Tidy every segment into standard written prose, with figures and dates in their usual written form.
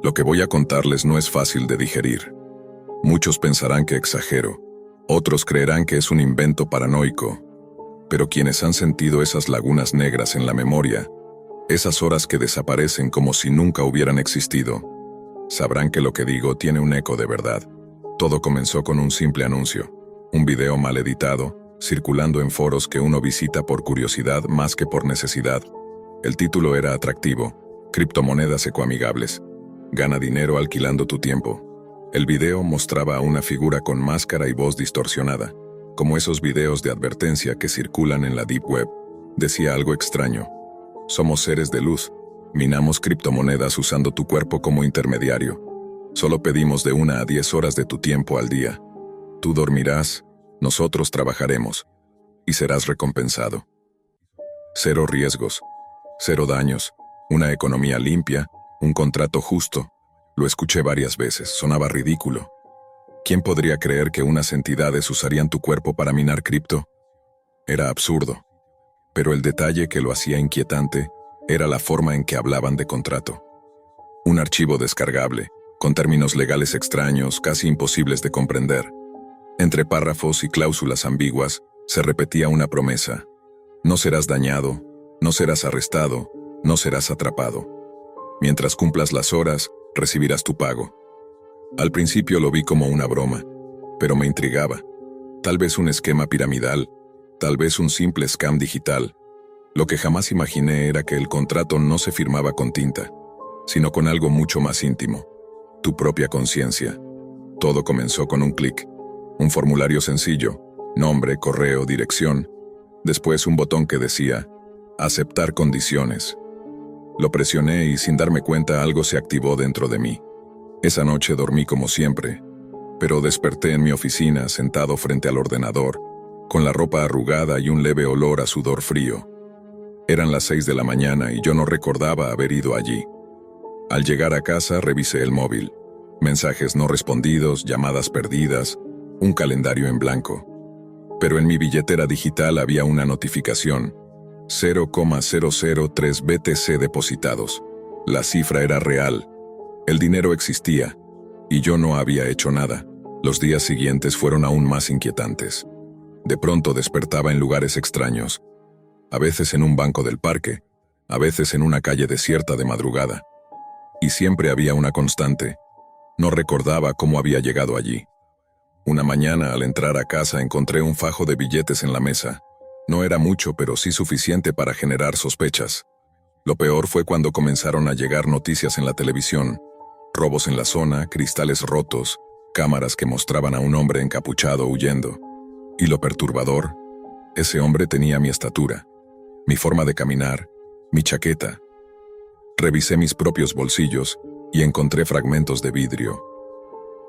Lo que voy a contarles no es fácil de digerir. Muchos pensarán que exagero, otros creerán que es un invento paranoico, pero quienes han sentido esas lagunas negras en la memoria, esas horas que desaparecen como si nunca hubieran existido, sabrán que lo que digo tiene un eco de verdad. Todo comenzó con un simple anuncio, un video mal editado, circulando en foros que uno visita por curiosidad más que por necesidad. El título era atractivo: criptomonedas ecoamigables. Gana dinero alquilando tu tiempo. El video mostraba a una figura con máscara y voz distorsionada, como esos videos de advertencia que circulan en la Deep Web. Decía algo extraño: somos seres de luz, minamos criptomonedas usando tu cuerpo como intermediario. Solo pedimos de 1 a 10 horas de tu tiempo al día. Tú dormirás, nosotros trabajaremos, y serás recompensado. Cero riesgos, cero daños, una economía limpia, un contrato justo. Lo escuché varias veces, sonaba ridículo. ¿Quién podría creer que unas entidades usarían tu cuerpo para minar cripto? Era absurdo. Pero el detalle que lo hacía inquietante era la forma en que hablaban de contrato. Un archivo descargable, con términos legales extraños, casi imposibles de comprender. Entre párrafos y cláusulas ambiguas, se repetía una promesa: no serás dañado, no serás arrestado, no serás atrapado. Mientras cumplas las horas, recibirás tu pago. Al principio lo vi como una broma, pero me intrigaba. Tal vez un esquema piramidal, tal vez un simple scam digital. Lo que jamás imaginé era que el contrato no se firmaba con tinta, sino con algo mucho más íntimo: tu propia conciencia. Todo comenzó con un clic, un formulario sencillo, nombre, correo, dirección. Después un botón que decía: aceptar condiciones. Lo presioné y sin darme cuenta algo se activó dentro de mí. Esa noche dormí como siempre, pero desperté en mi oficina sentado frente al ordenador, con la ropa arrugada y un leve olor a sudor frío. Eran las 6 de la mañana y yo no recordaba haber ido allí. Al llegar a casa revisé el móvil. Mensajes no respondidos, llamadas perdidas, un calendario en blanco. Pero en mi billetera digital había una notificación: 0,003 BTC depositados. La cifra era real. El dinero existía, y yo no había hecho nada. Los días siguientes fueron aún más inquietantes. De pronto despertaba en lugares extraños, a veces en un banco del parque, a veces en una calle desierta de madrugada. Y siempre había una constante: no recordaba cómo había llegado allí. Una mañana, al entrar a casa, encontré un fajo de billetes en la mesa. No era mucho, pero sí suficiente para generar sospechas. Lo peor fue cuando comenzaron a llegar noticias en la televisión: robos en la zona, cristales rotos, cámaras que mostraban a un hombre encapuchado huyendo. Y lo perturbador: ese hombre tenía mi estatura, mi forma de caminar, mi chaqueta. Revisé mis propios bolsillos y encontré fragmentos de vidrio.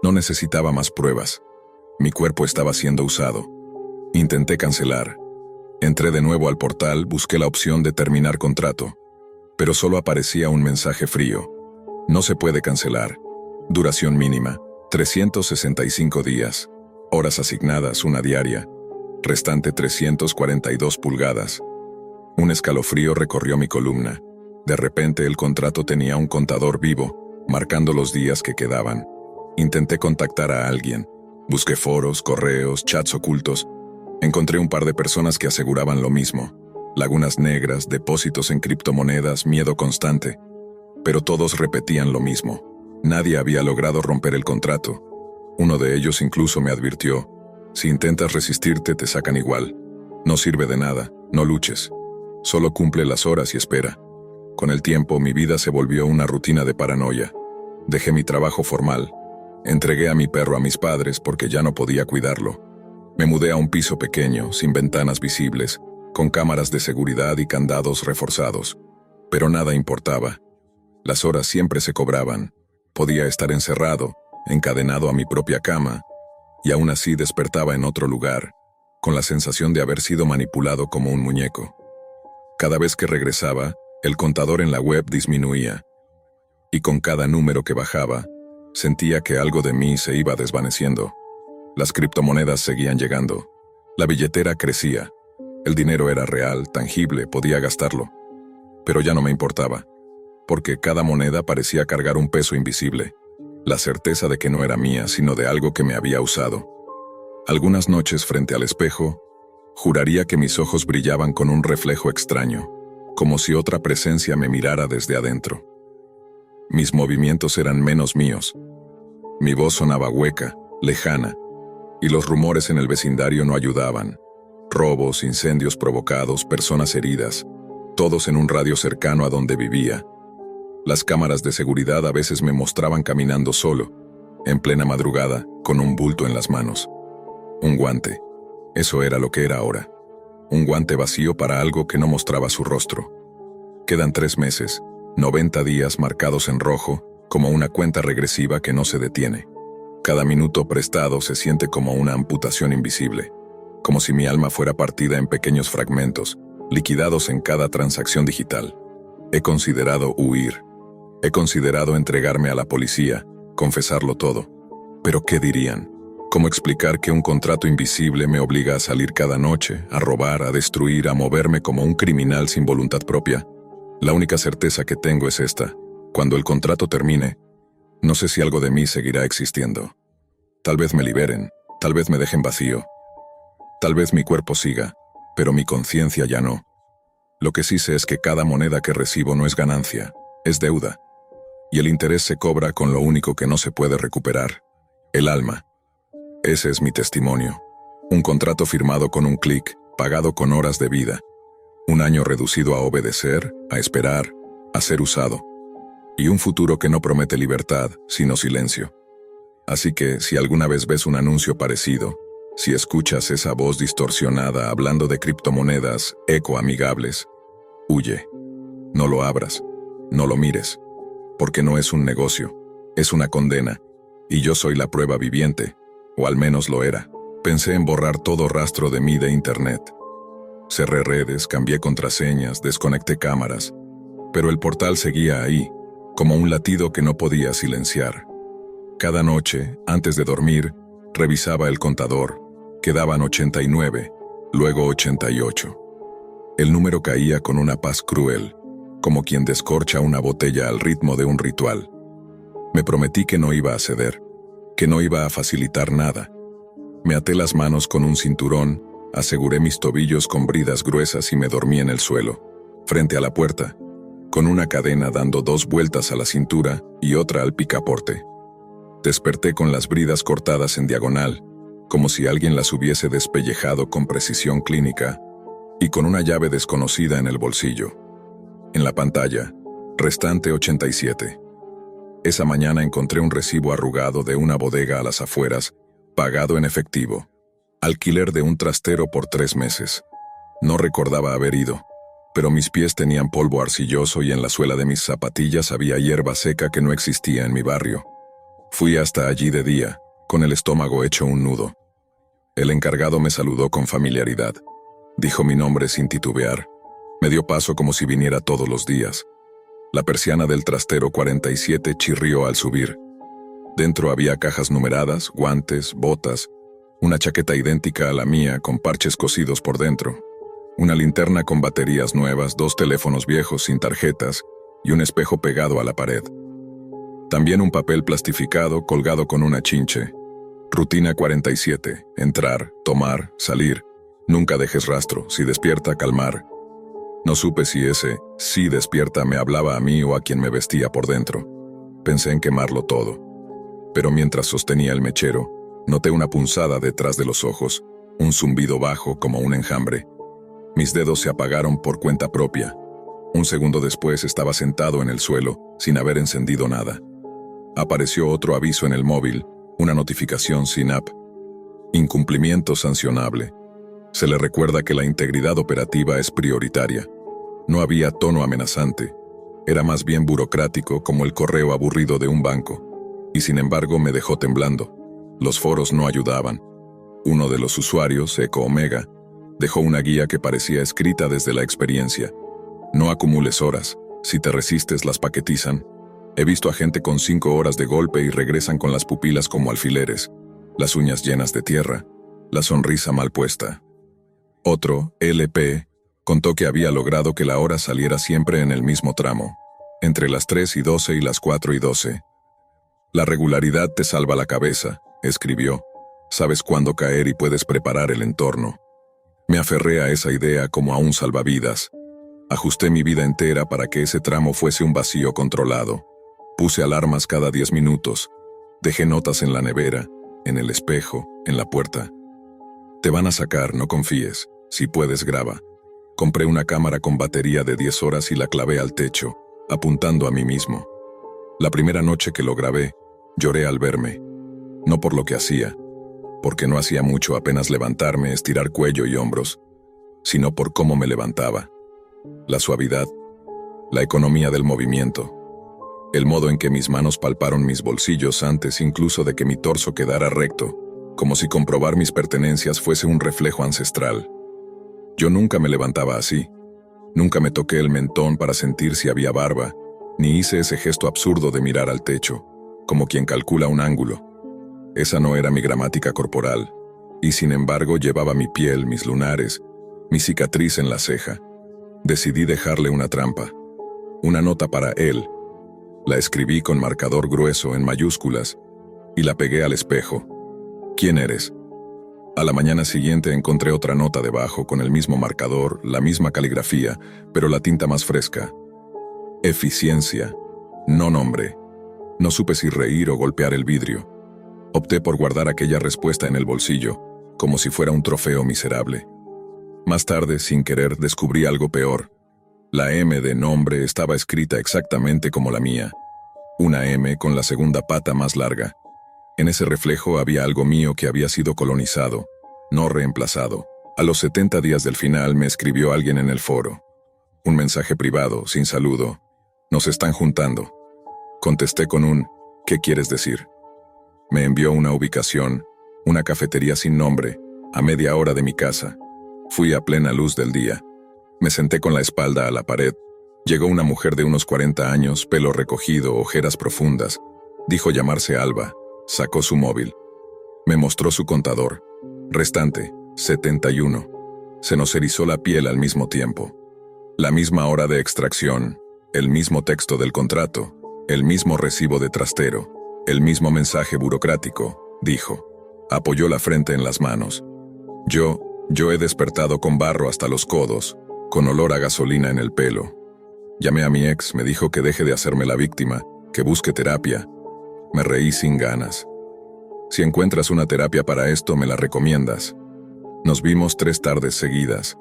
No necesitaba más pruebas. Mi cuerpo estaba siendo usado. Intenté cancelar. Entré de nuevo al portal, busqué la opción de terminar contrato, pero solo aparecía un mensaje frío: no se puede cancelar. Duración mínima, 365 días. Horas asignadas, 1 diaria. Restante 342 pulgadas. Un escalofrío recorrió mi columna. De repente el contrato tenía un contador vivo, marcando los días que quedaban. Intenté contactar a alguien. Busqué foros, correos, chats ocultos. Encontré un par de personas que aseguraban lo mismo: lagunas negras, depósitos en criptomonedas, miedo constante. Pero todos repetían lo mismo: nadie había logrado romper el contrato. Uno de ellos incluso me advirtió: si intentas resistirte, te sacan igual. No sirve de nada, no luches. Solo cumple las horas y espera. Con el tiempo, mi vida se volvió una rutina de paranoia. Dejé mi trabajo formal. Entregué a mi perro a mis padres porque ya no podía cuidarlo. Me mudé a un piso pequeño, sin ventanas visibles, con cámaras de seguridad y candados reforzados. Pero nada importaba. Las horas siempre se cobraban. Podía estar encerrado, encadenado a mi propia cama, y aún así despertaba en otro lugar, con la sensación de haber sido manipulado como un muñeco. Cada vez que regresaba, el contador en la web disminuía, y con cada número que bajaba, sentía que algo de mí se iba desvaneciendo. Las criptomonedas seguían llegando. La billetera crecía. El dinero era real, tangible, podía gastarlo. Pero ya no me importaba. porque cada moneda parecía cargar un peso invisible, la certeza de que no era mía, sino de algo que me había usado. Algunas noches frente al espejo, juraría que mis ojos brillaban con un reflejo extraño, como si otra presencia me mirara desde adentro. Mis movimientos eran menos míos. Mi voz sonaba hueca, lejana, y los rumores en el vecindario no ayudaban. Robos, incendios provocados, personas heridas, todos en un radio cercano a donde vivía. Las cámaras de seguridad a veces me mostraban caminando solo, en plena madrugada, con un bulto en las manos. Un guante. Eso era lo que era ahora. Un guante vacío para algo que no mostraba su rostro. Quedan 3 meses, 90 días marcados en rojo, como una cuenta regresiva que no se detiene. Cada minuto prestado se siente como una amputación invisible, como si mi alma fuera partida en pequeños fragmentos, liquidados en cada transacción digital. He considerado huir. He considerado entregarme a la policía, confesarlo todo. ¿Pero qué dirían? ¿Cómo explicar que un contrato invisible me obliga a salir cada noche, a robar, a destruir, a moverme como un criminal sin voluntad propia? La única certeza que tengo es esta. Cuando el contrato termine, no sé si algo de mí seguirá existiendo. Tal vez me liberen, tal vez me dejen vacío. Tal vez mi cuerpo siga, pero mi conciencia ya no. Lo que sí sé es que cada moneda que recibo no es ganancia, es deuda. Y el interés se cobra con lo único que no se puede recuperar: el alma. Ese es mi testimonio. Un contrato firmado con un clic, pagado con horas de vida. Un año reducido a obedecer, a esperar, a ser usado. Y un futuro que no promete libertad, sino silencio. Así que, si alguna vez ves un anuncio parecido, si escuchas esa voz distorsionada hablando de criptomonedas ecoamigables, huye. No lo abras, no lo mires, porque no es un negocio, es una condena, y yo soy la prueba viviente, o al menos lo era. Pensé en borrar todo rastro de mí de internet. Cerré redes, cambié contraseñas, desconecté cámaras, pero el portal seguía ahí, como un latido que no podía silenciar. Cada noche, antes de dormir, revisaba el contador. Quedaban 89, luego 88. El número caía con una paz cruel, como quien descorcha una botella al ritmo de un ritual. Me prometí que no iba a ceder, que no iba a facilitar nada. Me até las manos con un cinturón, aseguré mis tobillos con bridas gruesas y me dormí en el suelo, frente a la puerta, con una cadena dando 2 vueltas a la cintura y otra al picaporte. Desperté con las bridas cortadas en diagonal, como si alguien las hubiese despellejado con precisión clínica, y con una llave desconocida en el bolsillo. En la pantalla, restante 87. Esa mañana encontré un recibo arrugado de una bodega a las afueras, pagado en efectivo. Alquiler de un trastero por 3 meses. No recordaba haber ido, pero mis pies tenían polvo arcilloso y en la suela de mis zapatillas había hierba seca que no existía en mi barrio. Fui hasta allí de día, con el estómago hecho un nudo. El encargado me saludó con familiaridad. Dijo mi nombre sin titubear. Me dio paso como si viniera todos los días. La persiana del trastero 47 chirrió al subir. Dentro había cajas numeradas, guantes, botas, una chaqueta idéntica a la mía con parches cosidos por dentro, una linterna con baterías nuevas, 2 teléfonos viejos sin tarjetas y un espejo pegado a la pared. También un papel plastificado colgado con una chinche. Rutina 47. Entrar, tomar, salir. Nunca dejes rastro. Si despierta, calmar. No supe si ese "sí despierta" me hablaba a mí o a quien me vestía por dentro. Pensé en quemarlo todo. Pero mientras sostenía el mechero, noté una punzada detrás de los ojos, un zumbido bajo como un enjambre. Mis dedos se apagaron por cuenta propia. Un segundo después estaba sentado en el suelo, sin haber encendido nada. Apareció otro aviso en el móvil, una notificación sin app. Incumplimiento sancionable. Se le recuerda que la integridad operativa es prioritaria. No había tono amenazante. Era más bien burocrático, como el correo aburrido de un banco. Y sin embargo me dejó temblando. Los foros no ayudaban. Uno de los usuarios, Eco Omega, dejó una guía que parecía escrita desde la experiencia. No acumules horas. Si te resistes, las paquetizan. He visto a gente con 5 horas de golpe y regresan con las pupilas como alfileres, las uñas llenas de tierra, la sonrisa mal puesta. Otro, LP, contó que había logrado que la hora saliera siempre en el mismo tramo. entre las 3:12 y las 4:12. La regularidad te salva la cabeza, escribió. Sabes cuándo caer y puedes preparar el entorno. Me aferré a esa idea como a un salvavidas. Ajusté mi vida entera para que ese tramo fuese un vacío controlado. Puse alarmas cada 10 minutos. Dejé notas en la nevera, en el espejo, en la puerta. Te van a sacar, no confíes. Si puedes, graba. Compré una cámara con batería de 10 horas y la clavé al techo, apuntando a mí mismo. La primera noche que lo grabé, lloré al verme. No por lo que hacía, porque no hacía mucho apenas levantarme, estirar cuello y hombros, sino por cómo me levantaba. La suavidad, la economía del movimiento, el modo en que mis manos palparon mis bolsillos antes incluso de que mi torso quedara recto, como si comprobar mis pertenencias fuese un reflejo ancestral. Yo nunca me levantaba así, nunca me toqué el mentón para sentir si había barba, ni hice ese gesto absurdo de mirar al techo, como quien calcula un ángulo. Esa no era mi gramática corporal, y sin embargo llevaba mi piel, mis lunares, mi cicatriz en la ceja. Decidí dejarle una trampa, una nota para él. La escribí con marcador grueso en mayúsculas y la pegué al espejo. ¿Quién eres? A la mañana siguiente encontré otra nota debajo con el mismo marcador, la misma caligrafía, pero la tinta más fresca. Eficiencia, no nombre. No supe si reír o golpear el vidrio. Opté por guardar aquella respuesta en el bolsillo, como si fuera un trofeo miserable. Más tarde, sin querer, descubrí algo peor. La M de nombre estaba escrita exactamente como la mía. Una M con la segunda pata más larga. En ese reflejo había algo mío que había sido colonizado, no reemplazado. A los 70 días del final me escribió alguien en el foro. Un mensaje privado, sin saludo. Nos están juntando. Contesté con un ¿qué quieres decir? Me envió una ubicación, una cafetería sin nombre, a media hora de mi casa. Fui a plena luz del día. Me senté con la espalda a la pared. Llegó una mujer de unos 40 años, pelo recogido, ojeras profundas. Dijo llamarse Alba. Sacó su móvil. Me mostró su contador. Restante, 71. Se nos erizó la piel al mismo tiempo. La misma hora de extracción, el mismo texto del contrato, el mismo recibo de trastero, el mismo mensaje burocrático, dijo. Apoyó la frente en las manos. Yo he despertado con barro hasta los codos, con olor a gasolina en el pelo. Llamé a mi ex, me dijo que deje de hacerme la víctima, que busque terapia. Me reí sin ganas. Si encuentras una terapia para esto, me la recomiendas. Nos vimos 3 tardes seguidas.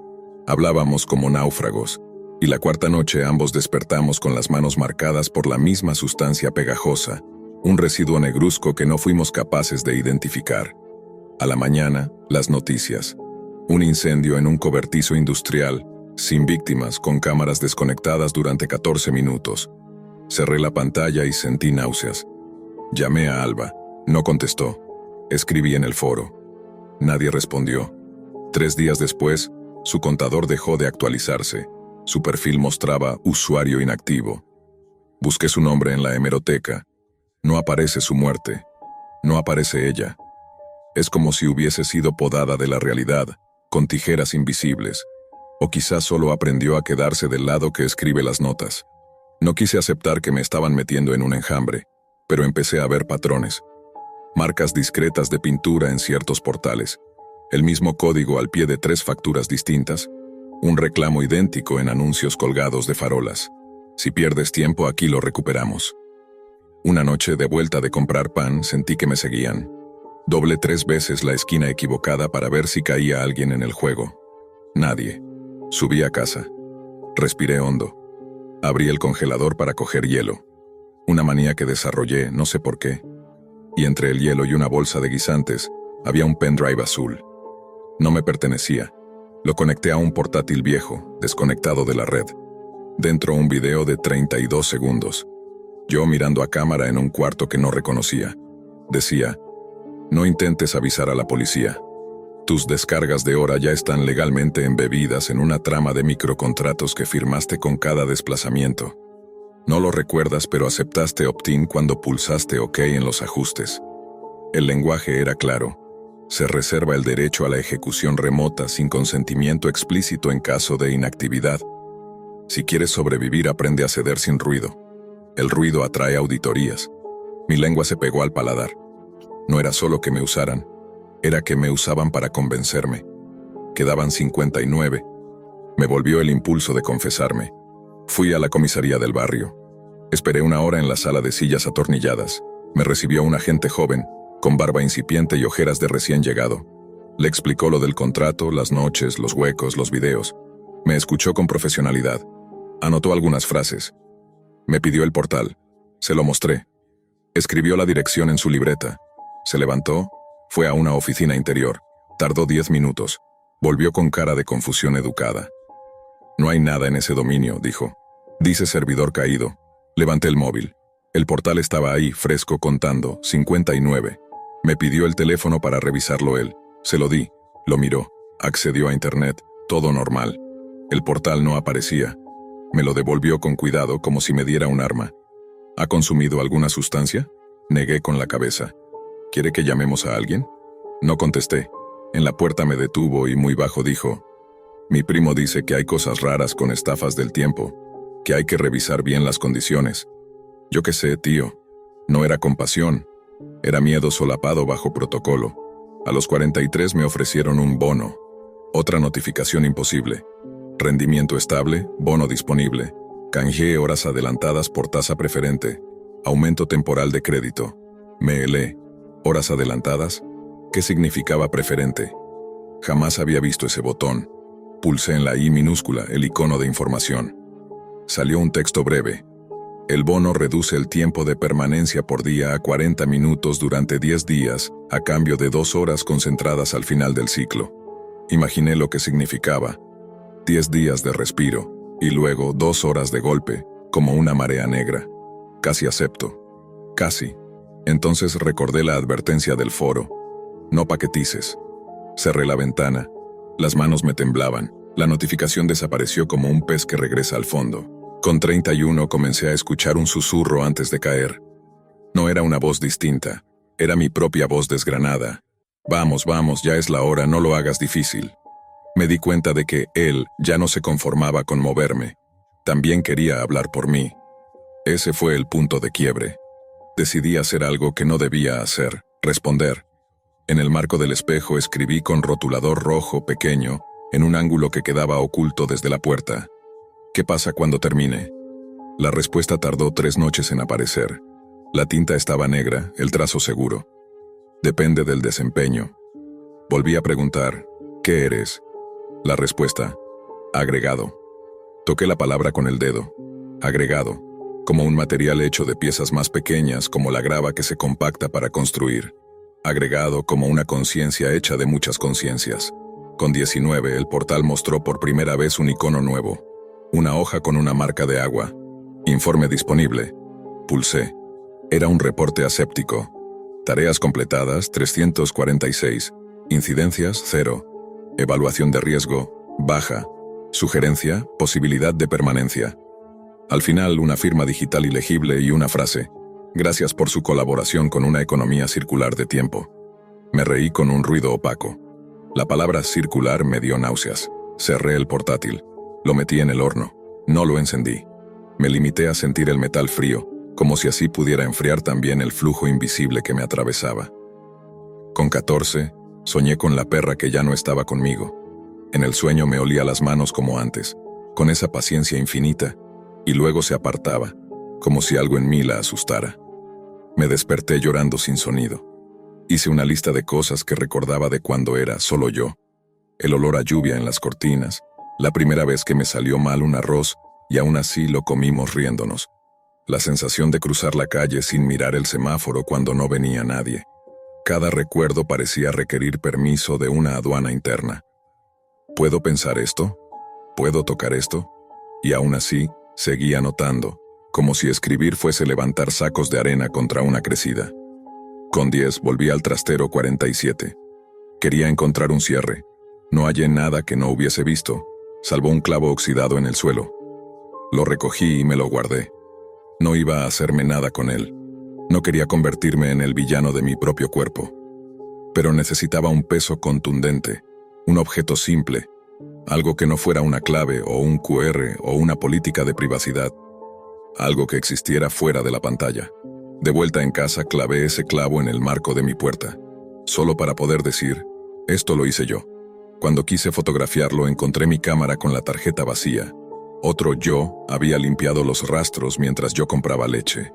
Hablábamos como náufragos, y la cuarta noche ambos despertamos con las manos marcadas por la misma sustancia pegajosa, un residuo negruzco que no fuimos capaces de identificar. A la mañana, las noticias. Un incendio en un cobertizo industrial, sin víctimas, con cámaras desconectadas durante 14 minutos. Cerré la pantalla y sentí náuseas. Llamé a Alba. No contestó. Escribí en el foro. Nadie respondió. 3 días después, su contador dejó de actualizarse. Su perfil mostraba usuario inactivo. Busqué su nombre en la hemeroteca. No aparece su muerte. No aparece ella. Es como si hubiese sido podada de la realidad, con tijeras invisibles. O quizás solo aprendió a quedarse del lado que escribe las notas. No quise aceptar que me estaban metiendo en un enjambre, pero empecé a ver patrones. Marcas discretas de pintura en ciertos portales. El mismo código al pie de 3 facturas distintas. Un reclamo idéntico en anuncios colgados de farolas. Si pierdes tiempo, aquí lo recuperamos. Una noche, de vuelta de comprar pan, sentí que me seguían. Doblé 3 veces la esquina equivocada para ver si caía alguien en el juego. Nadie. Subí a casa. Respiré hondo. Abrí el congelador para coger hielo. Una manía que desarrollé, no sé por qué. Y entre el hielo y una bolsa de guisantes, había un pendrive azul. No me pertenecía. Lo conecté a un portátil viejo, desconectado de la red. Dentro un video de 32 segundos. Yo mirando a cámara en un cuarto que no reconocía. Decía, no intentes avisar a la policía. Tus descargas de hora ya están legalmente embebidas en una trama de microcontratos que firmaste con cada desplazamiento. No lo recuerdas, pero aceptaste opt-in cuando pulsaste OK en los ajustes. El lenguaje era claro. Se reserva el derecho a la ejecución remota sin consentimiento explícito en caso de inactividad. Si quieres sobrevivir, aprende a ceder sin ruido. El ruido atrae auditorías. Mi lengua se pegó al paladar. No era solo que me usaran, era que me usaban para convencerme. Quedaban 59. Me volvió el impulso de confesarme. Fui a la comisaría del barrio. Esperé una hora en la sala de sillas atornilladas. Me recibió un agente joven, con barba incipiente y ojeras de recién llegado. Le explicó lo del contrato, las noches, los huecos, los videos. Me escuchó con profesionalidad. Anotó algunas frases. Me pidió el portal. Se lo mostré. Escribió la dirección en su libreta. Se levantó, fue a una oficina interior. Tardó 10 minutos. Volvió con cara de confusión educada. No hay nada en ese dominio, dijo. Dice servidor caído. Levanté el móvil. El portal estaba ahí, fresco, contando, 59. Me pidió el teléfono para revisarlo él. Se lo di. Lo miró. Accedió a internet. Todo normal. El portal no aparecía. Me lo devolvió con cuidado, como si me diera un arma. ¿Ha consumido alguna sustancia? Negué con la cabeza. ¿Quiere que llamemos a alguien? No contesté. En la puerta me detuvo y muy bajo dijo: mi primo dice que hay cosas raras con estafas del tiempo, que hay que revisar bien las condiciones. Yo qué sé, tío. No era compasión. Era miedo solapado bajo protocolo. A los 43 me ofrecieron un bono. Otra notificación imposible. Rendimiento estable, bono disponible. Canjeé horas adelantadas por tasa preferente. Aumento temporal de crédito. Me helé. ¿Horas adelantadas? ¿Qué significaba preferente? Jamás había visto ese botón. Pulsé en la I minúscula, el icono de información. Salió un texto breve. El bono reduce el tiempo de permanencia por día a 40 minutos durante 10 días, a cambio de 2 horas concentradas al final del ciclo. Imaginé lo que significaba. 10 días de respiro, y luego 2 horas de golpe, como una marea negra. Casi acepto. Casi. Entonces recordé la advertencia del foro. No paquetices. Cerré la ventana. Las manos me temblaban. La notificación desapareció como un pez que regresa al fondo. Con 31 comencé a escuchar un susurro antes de caer. No era una voz distinta. Era mi propia voz desgranada. Vamos, vamos, ya es la hora, no lo hagas difícil. Me di cuenta de que él ya no se conformaba con moverme. También quería hablar por mí. Ese fue el punto de quiebre. Decidí hacer algo que no debía hacer, responder. En el marco del espejo escribí con rotulador rojo pequeño, en un ángulo que quedaba oculto desde la puerta: ¿qué pasa cuando termine? La respuesta tardó 3 noches en aparecer. La tinta estaba negra, el trazo seguro. Depende del desempeño. Volví a preguntar: ¿qué eres? La respuesta: agregado. Toqué la palabra con el dedo. Agregado. Como un material hecho de piezas más pequeñas, como la grava que se compacta para construir. Agregado como una conciencia hecha de muchas conciencias. Con 19, el portal mostró por primera vez un icono nuevo. Una hoja con una marca de agua. Informe disponible. Pulsé. Era un reporte aséptico. Tareas completadas, 346. Incidencias, 0. Evaluación de riesgo, baja. Sugerencia, posibilidad de permanencia. Al final, una firma digital ilegible y una frase: gracias por su colaboración con una economía circular de tiempo. Me reí con un ruido opaco. La palabra circular me dio náuseas. Cerré el portátil. Lo metí en el horno. No lo encendí. Me limité a sentir el metal frío, como si así pudiera enfriar también el flujo invisible que me atravesaba. Con 14, soñé con la perra que ya no estaba conmigo. En el sueño me olía las manos como antes, con esa paciencia infinita, y luego se apartaba, como si algo en mí la asustara. Me desperté llorando sin sonido. Hice una lista de cosas que recordaba de cuando era solo yo. El olor a lluvia en las cortinas, la primera vez que me salió mal un arroz y aún así lo comimos riéndonos. La sensación de cruzar la calle sin mirar el semáforo cuando no venía nadie. Cada recuerdo parecía requerir permiso de una aduana interna. ¿Puedo pensar esto? ¿Puedo tocar esto? Y aún así, seguí anotando, como si escribir fuese levantar sacos de arena contra una crecida. Con 10 volví al trastero 47. Quería encontrar un cierre. No hallé nada que no hubiese visto, salvo un clavo oxidado en el suelo. Lo recogí y me lo guardé. No iba a hacerme nada con él. No quería convertirme en el villano de mi propio cuerpo. Pero necesitaba un peso contundente, un objeto simple, algo que no fuera una clave o un QR o una política de privacidad. algo que existiera fuera de la pantalla. De vuelta en casa clavé ese clavo en el marco de mi puerta, solo para poder decir, esto lo hice yo. Cuando quise fotografiarlo encontré mi cámara con la tarjeta vacía. Otro yo había limpiado los rastros mientras yo compraba leche.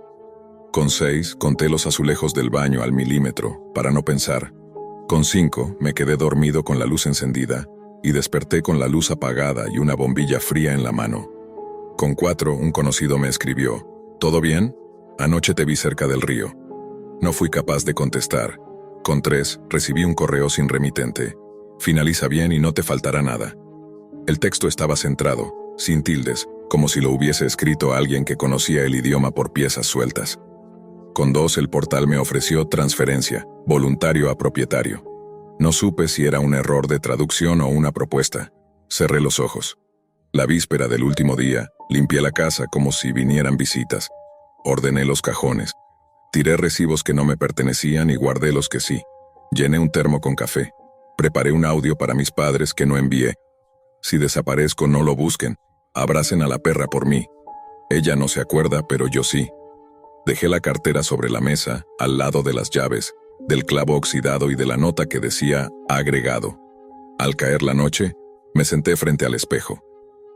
Con 6 conté los azulejos del baño al milímetro, para no pensar. Con 5 me quedé dormido con la luz encendida y desperté con la luz apagada y una bombilla fría en la mano. Con 4 un conocido me escribió, ¿todo bien? Anoche te vi cerca del río. No fui capaz de contestar. Con 3 recibí un correo sin remitente. Finaliza bien y no te faltará nada. El texto estaba centrado, sin tildes, como si lo hubiese escrito alguien que conocía el idioma por piezas sueltas. Con 2 el portal me ofreció transferencia, voluntario a propietario. No supe si era un error de traducción o una propuesta. Cerré los ojos. La víspera del último día, limpié la casa como si vinieran visitas. Ordené los cajones. Tiré recibos que no me pertenecían y guardé los que sí. Llené un termo con café. Preparé un audio para mis padres que no envié. Si desaparezco, no lo busquen. Abracen a la perra por mí. Ella no se acuerda, pero yo sí. Dejé la cartera sobre la mesa, al lado de las llaves, del clavo oxidado y de la nota que decía agregado. Al caer la noche, me senté frente al espejo.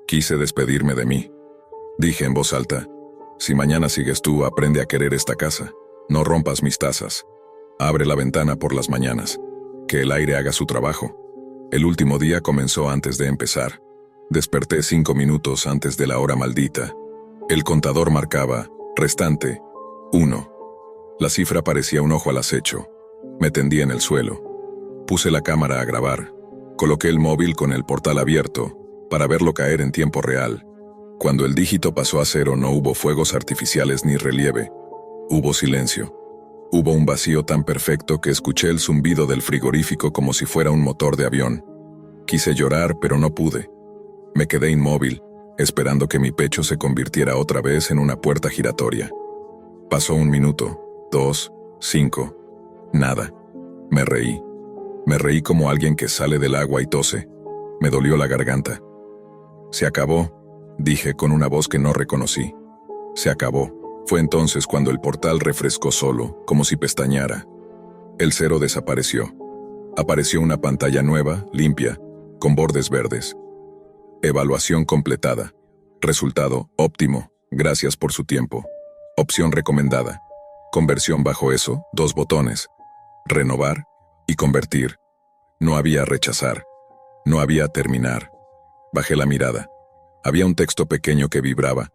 Quise despedirme de mí. Dije en voz alta, si mañana sigues tú, aprende a querer esta casa. No rompas mis tazas. Abre la ventana por las mañanas. Que el aire haga su trabajo. El último día comenzó antes de empezar. Desperté 5 minutos antes de la hora maldita. El contador marcaba, restante, 1. La cifra parecía un ojo al acecho. Me tendí en el suelo. Puse la cámara a grabar. Coloqué el móvil con el portal abierto, para verlo caer en tiempo real. Cuando el dígito pasó a 0 no hubo fuegos artificiales ni relieve. Hubo silencio. Hubo un vacío tan perfecto que escuché el zumbido del frigorífico como si fuera un motor de avión. Quise llorar, pero no pude. Me quedé inmóvil, esperando que mi pecho se convirtiera otra vez en una puerta giratoria. Pasó 1 minuto, 2, 5. Nada. Me reí. Me reí como alguien que sale del agua y tose. Me dolió la garganta. Se acabó, dije con una voz que no reconocí. Se acabó. Fue entonces cuando el portal refrescó solo, como si pestañeara. El 0 desapareció. Apareció una pantalla nueva, limpia, con bordes verdes. Evaluación completada. Resultado óptimo, gracias por su tiempo. Opción recomendada. Conversión bajo eso, 2 botones. Renovar y convertir. No había rechazar. No había terminar. Bajé la mirada. Había un texto pequeño que vibraba.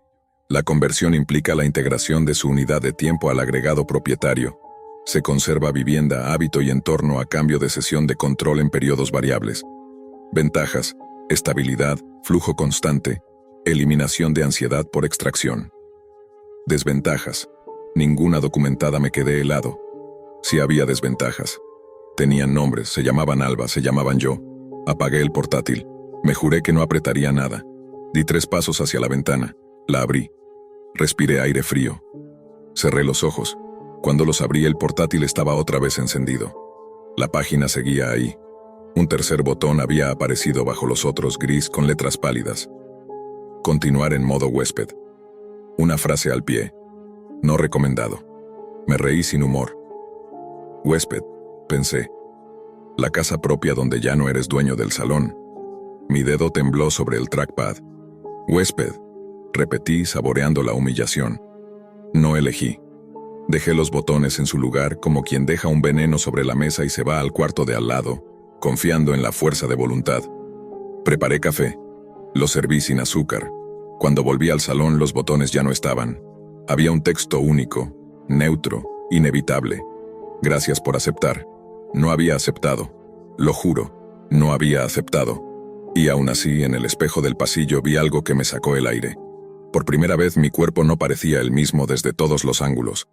La conversión implica la integración de su unidad de tiempo al agregado propietario. Se conserva vivienda, hábito y entorno a cambio de cesión de control en periodos variables. Ventajas: estabilidad, flujo constante, eliminación de ansiedad por extracción. Desventajas: ninguna documentada. Me quedé helado. Sí había desventajas. Tenían nombres, se llamaban Alba, se llamaban yo. Apagué el portátil. Me juré que no apretaría nada. Di 3 pasos hacia la ventana. La abrí. Respiré aire frío. Cerré los ojos. Cuando los abrí, el portátil estaba otra vez encendido. La página seguía ahí. Un tercer botón había aparecido bajo los otros, gris con letras pálidas. Continuar en modo huésped. Una frase al pie. No recomendado. Me reí sin humor. Huésped, pensé. La casa propia donde ya no eres dueño del salón. Mi dedo tembló sobre el trackpad. Huésped, repetí saboreando la humillación. No elegí. Dejé los botones en su lugar como quien deja un veneno sobre la mesa y se va al cuarto de al lado, confiando en la fuerza de voluntad. Preparé café. Lo serví sin azúcar. Cuando volví al salón, los botones ya no estaban. Había un texto único, neutro, inevitable. Gracias por aceptar. No había aceptado. Lo juro, no había aceptado. Y aún así, en el espejo del pasillo vi algo que me sacó el aire. Por primera vez mi cuerpo no parecía el mismo desde todos los ángulos.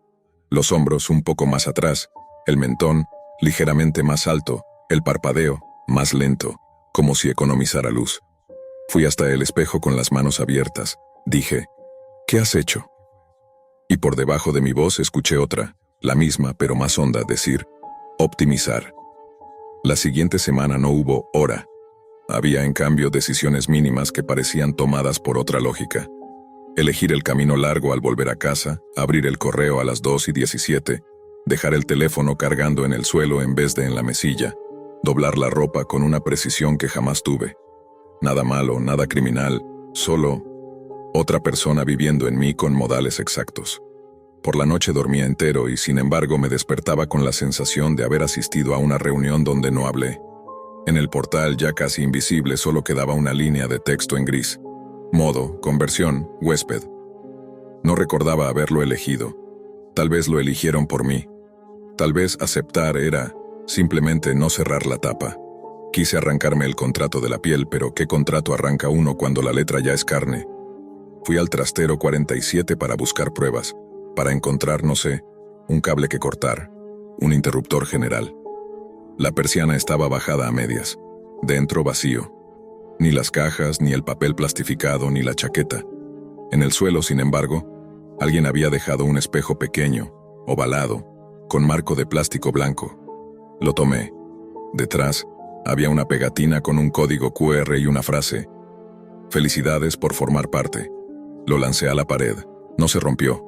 Los hombros un poco más atrás, el mentón ligeramente más alto, el parpadeo más lento, como si economizara luz. Fui hasta el espejo con las manos abiertas. Dije, ¿qué has hecho? Y por debajo de mi voz escuché otra, la misma pero más honda, decir, optimizar. La siguiente semana no hubo hora. Había en cambio decisiones mínimas que parecían tomadas por otra lógica. Elegir el camino largo al volver a casa, abrir el correo a las 2:17, dejar el teléfono cargando en el suelo en vez de en la mesilla, doblar la ropa con una precisión que jamás tuve. Nada malo, nada criminal, solo otra persona viviendo en mí con modales exactos. Por la noche dormía entero y sin embargo me despertaba con la sensación de haber asistido a una reunión donde no hablé. En el portal, ya casi invisible, solo quedaba una línea de texto en gris. Modo, conversión, huésped. No recordaba haberlo elegido. Tal vez lo eligieron por mí. Tal vez aceptar era simplemente no cerrar la tapa. Quise arrancarme el contrato de la piel, pero ¿qué contrato arranca uno cuando la letra ya es carne? Fui al trastero 47 para buscar pruebas, para encontrar, no sé, un cable que cortar, un interruptor general. La persiana estaba bajada a medias, dentro vacío. Ni las cajas, ni el papel plastificado, ni la chaqueta. En el suelo, sin embargo, alguien había dejado un espejo pequeño, ovalado, con marco de plástico blanco. Lo tomé. Detrás, había una pegatina con un código QR y una frase: «Felicidades por formar parte». Lo lancé a la pared. No se rompió.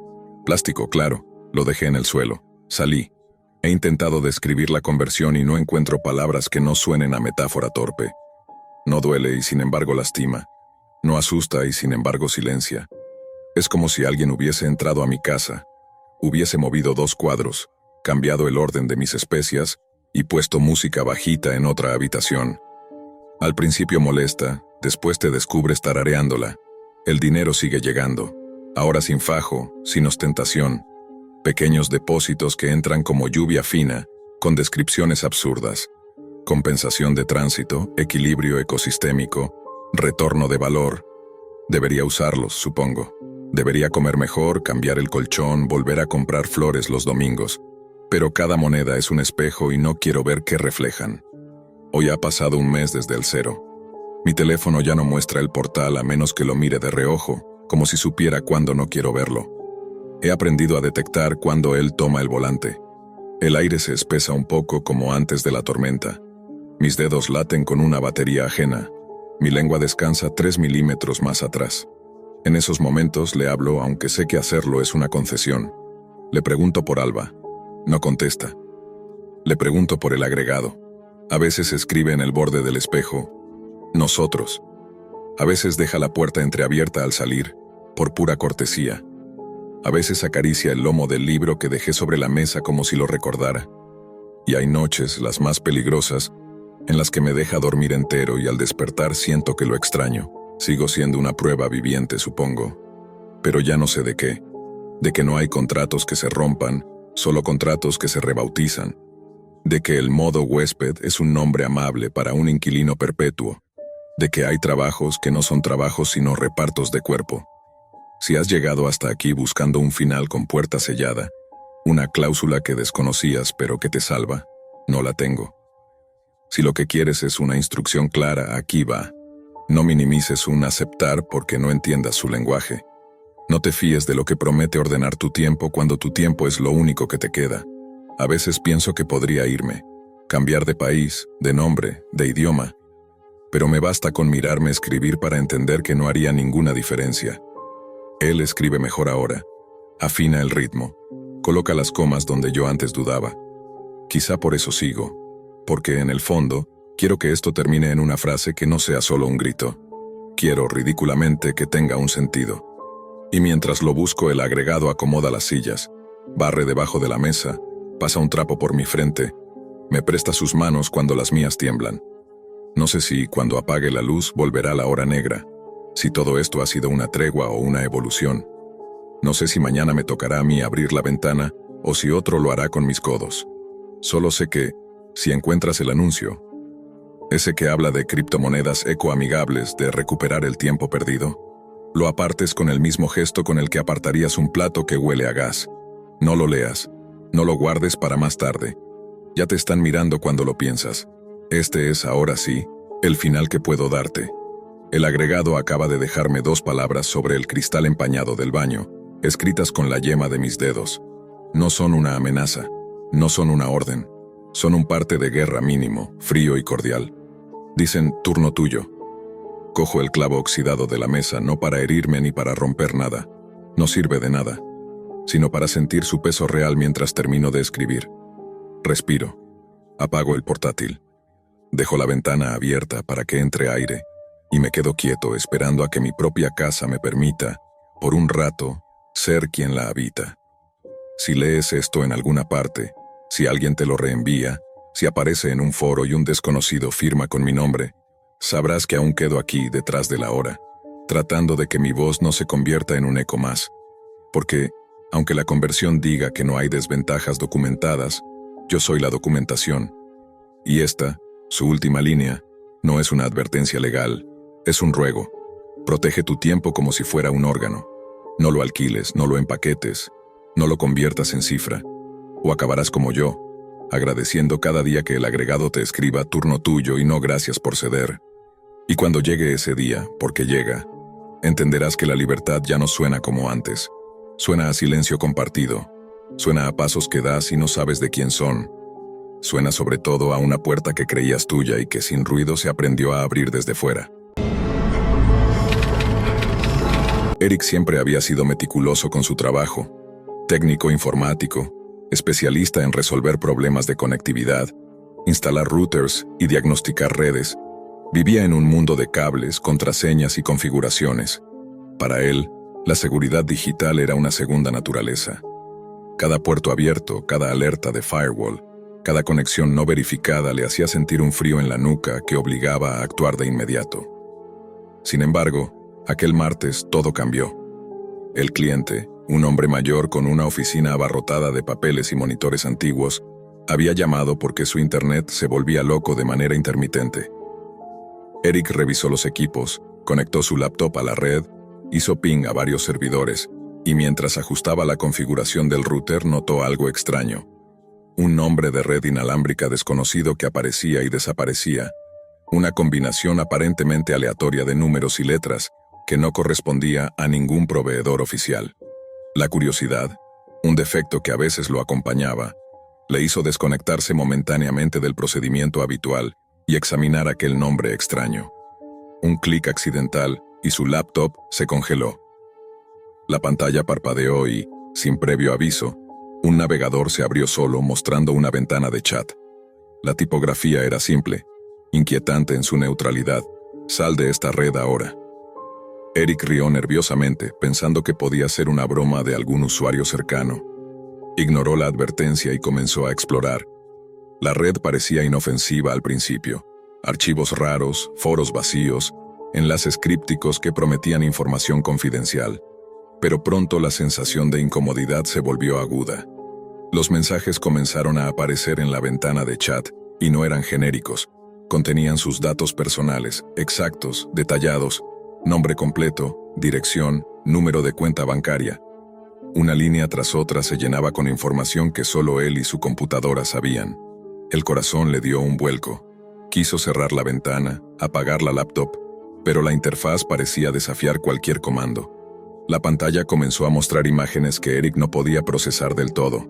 Plástico, claro. Lo dejé en el suelo. Salí. He intentado describir la conversión y no encuentro palabras que no suenen a metáfora torpe. No duele y sin embargo lastima. No asusta y sin embargo silencia. Es como si alguien hubiese entrado a mi casa, hubiese movido 2 cuadros, cambiado el orden de mis especias y puesto música bajita en otra habitación. Al principio molesta, después te descubres tarareándola. El dinero sigue llegando, ahora sin fajo, sin ostentación. Pequeños depósitos que entran como lluvia fina, con descripciones absurdas. Compensación de tránsito, equilibrio ecosistémico, retorno de valor. Debería usarlos, supongo. Debería comer mejor, cambiar el colchón, volver a comprar flores los domingos. Pero cada moneda es un espejo y no quiero ver qué reflejan. Hoy ha pasado un mes desde el 0. Mi teléfono ya no muestra el portal a menos que lo mire de reojo, como si supiera cuándo no quiero verlo. He aprendido a detectar cuándo él toma el volante. El aire se espesa un poco como antes de la tormenta. Mis dedos laten con una batería ajena. Mi lengua descansa 3 milímetros más atrás. En esos momentos le hablo, aunque sé que hacerlo es una concesión. Le pregunto por Alba. No contesta. Le pregunto por el agregado. A veces escribe en el borde del espejo: «Nosotros». A veces deja la puerta entreabierta al salir, por pura cortesía. A veces acaricia el lomo del libro que dejé sobre la mesa como si lo recordara. Y hay noches, las más peligrosas, en las que me deja dormir entero y al despertar siento que lo extraño. Sigo siendo una prueba viviente, supongo. Pero ya no sé de qué. De que no hay contratos que se rompan, solo contratos que se rebautizan. De que el modo huésped es un nombre amable para un inquilino perpetuo. De que hay trabajos que no son trabajos sino repartos de cuerpo. Si has llegado hasta aquí buscando un final con puerta sellada, una cláusula que desconocías pero que te salva, no la tengo. Si lo que quieres es una instrucción clara, aquí va. No minimices un aceptar porque no entiendas su lenguaje. No te fíes de lo que promete ordenar tu tiempo cuando tu tiempo es lo único que te queda. A veces pienso que podría irme, cambiar de país, de nombre, de idioma. Pero me basta con mirarme escribir para entender que no haría ninguna diferencia. Él escribe mejor ahora. Afina el ritmo. Coloca las comas donde yo antes dudaba. Quizá por eso sigo. Porque en el fondo, quiero que esto termine en una frase que no sea solo un grito. Quiero, ridículamente, que tenga un sentido. Y mientras lo busco, el agregado acomoda las sillas, barre debajo de la mesa, pasa un trapo por mi frente, me presta sus manos cuando las mías tiemblan. No sé si, cuando apague la luz, volverá la hora negra, si todo esto ha sido una tregua o una evolución. No sé si mañana me tocará a mí abrir la ventana o si otro lo hará con mis codos. Solo sé que, si encuentras el anuncio, ese que habla de criptomonedas ecoamigables, de recuperar el tiempo perdido, lo apartes con el mismo gesto con el que apartarías un plato que huele a gas. No lo leas, no lo guardes para más tarde. Ya te están mirando cuando lo piensas. Este es, ahora sí, el final que puedo darte. El agregado acaba de dejarme 2 palabras sobre el cristal empañado del baño, escritas con la yema de mis dedos. No son una amenaza, no son una orden. Son un parte de guerra mínimo, frío y cordial. Dicen, turno tuyo. Cojo el clavo oxidado de la mesa no para herirme ni para romper nada. No sirve de nada, sino para sentir su peso real mientras termino de escribir. Respiro. Apago el portátil. Dejo la ventana abierta para que entre aire y me quedo quieto esperando a que mi propia casa me permita, por un rato, ser quien la habita. Si lees esto en alguna parte, si alguien te lo reenvía, si aparece en un foro y un desconocido firma con mi nombre, sabrás que aún quedo aquí detrás de la hora, tratando de que mi voz no se convierta en un eco más. Porque, aunque la conversión diga que no hay desventajas documentadas, yo soy la documentación. Y esta, su última línea, no es una advertencia legal, es un ruego. Protege tu tiempo como si fuera un órgano. No lo alquiles, no lo empaquetes, no lo conviertas en cifra, o acabarás como yo, agradeciendo cada día que el agregado te escriba turno tuyo y no gracias por ceder. Y cuando llegue ese día, porque llega, entenderás que la libertad ya no suena como antes. Suena a silencio compartido, suena a pasos que das y no sabes de quién son. Suena sobre todo a una puerta que creías tuya y que sin ruido se aprendió a abrir desde fuera. Eric siempre había sido meticuloso con su trabajo, técnico informático, especialista en resolver problemas de conectividad, instalar routers y diagnosticar redes. Vivía en un mundo de cables, contraseñas y configuraciones. Para él, la seguridad digital era una segunda naturaleza. Cada puerto abierto, cada alerta de firewall, cada conexión no verificada le hacía sentir un frío en la nuca que obligaba a actuar de inmediato. Sin embargo, aquel martes todo cambió. El cliente, un hombre mayor con una oficina abarrotada de papeles y monitores antiguos, había llamado porque su internet se volvía loco de manera intermitente. Eric revisó los equipos, conectó su laptop a la red, hizo ping a varios servidores, y mientras ajustaba la configuración del router notó algo extraño. Un nombre de red inalámbrica desconocido que aparecía y desaparecía, una combinación aparentemente aleatoria de números y letras que no correspondía a ningún proveedor oficial. La curiosidad, un defecto que a veces lo acompañaba, le hizo desconectarse momentáneamente del procedimiento habitual y examinar aquel nombre extraño. Un clic accidental y su laptop se congeló. La pantalla parpadeó y, sin previo aviso, un navegador se abrió solo mostrando una ventana de chat. La tipografía era simple, inquietante en su neutralidad. Sal de esta red ahora. Eric rió nerviosamente, pensando que podía ser una broma de algún usuario cercano. Ignoró la advertencia y comenzó a explorar. La red parecía inofensiva al principio. Archivos raros, foros vacíos, enlaces crípticos que prometían información confidencial. Pero pronto la sensación de incomodidad se volvió aguda. Los mensajes comenzaron a aparecer en la ventana de chat, y no eran genéricos. Contenían sus datos personales, exactos, detallados, nombre completo, dirección, número de cuenta bancaria. Una línea tras otra se llenaba con información que solo él y su computadora sabían. El corazón le dio un vuelco. Quiso cerrar la ventana, apagar la laptop, pero la interfaz parecía desafiar cualquier comando. La pantalla comenzó a mostrar imágenes que Eric no podía procesar del todo.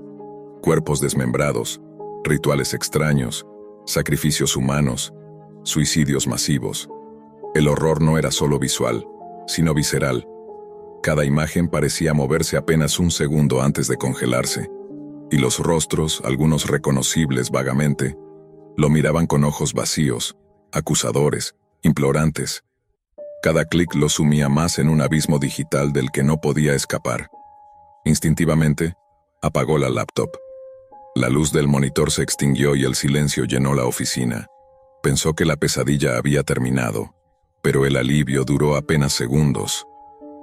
Cuerpos desmembrados, rituales extraños, sacrificios humanos, suicidios masivos. El horror no era solo visual, sino visceral. Cada imagen parecía moverse apenas un segundo antes de congelarse, y los rostros, algunos reconocibles vagamente, lo miraban con ojos vacíos, acusadores, implorantes. Cada clic lo sumía más en un abismo digital del que no podía escapar. Instintivamente, apagó la laptop. La luz del monitor se extinguió y el silencio llenó la oficina. Pensó que la pesadilla había terminado, pero el alivio duró apenas segundos.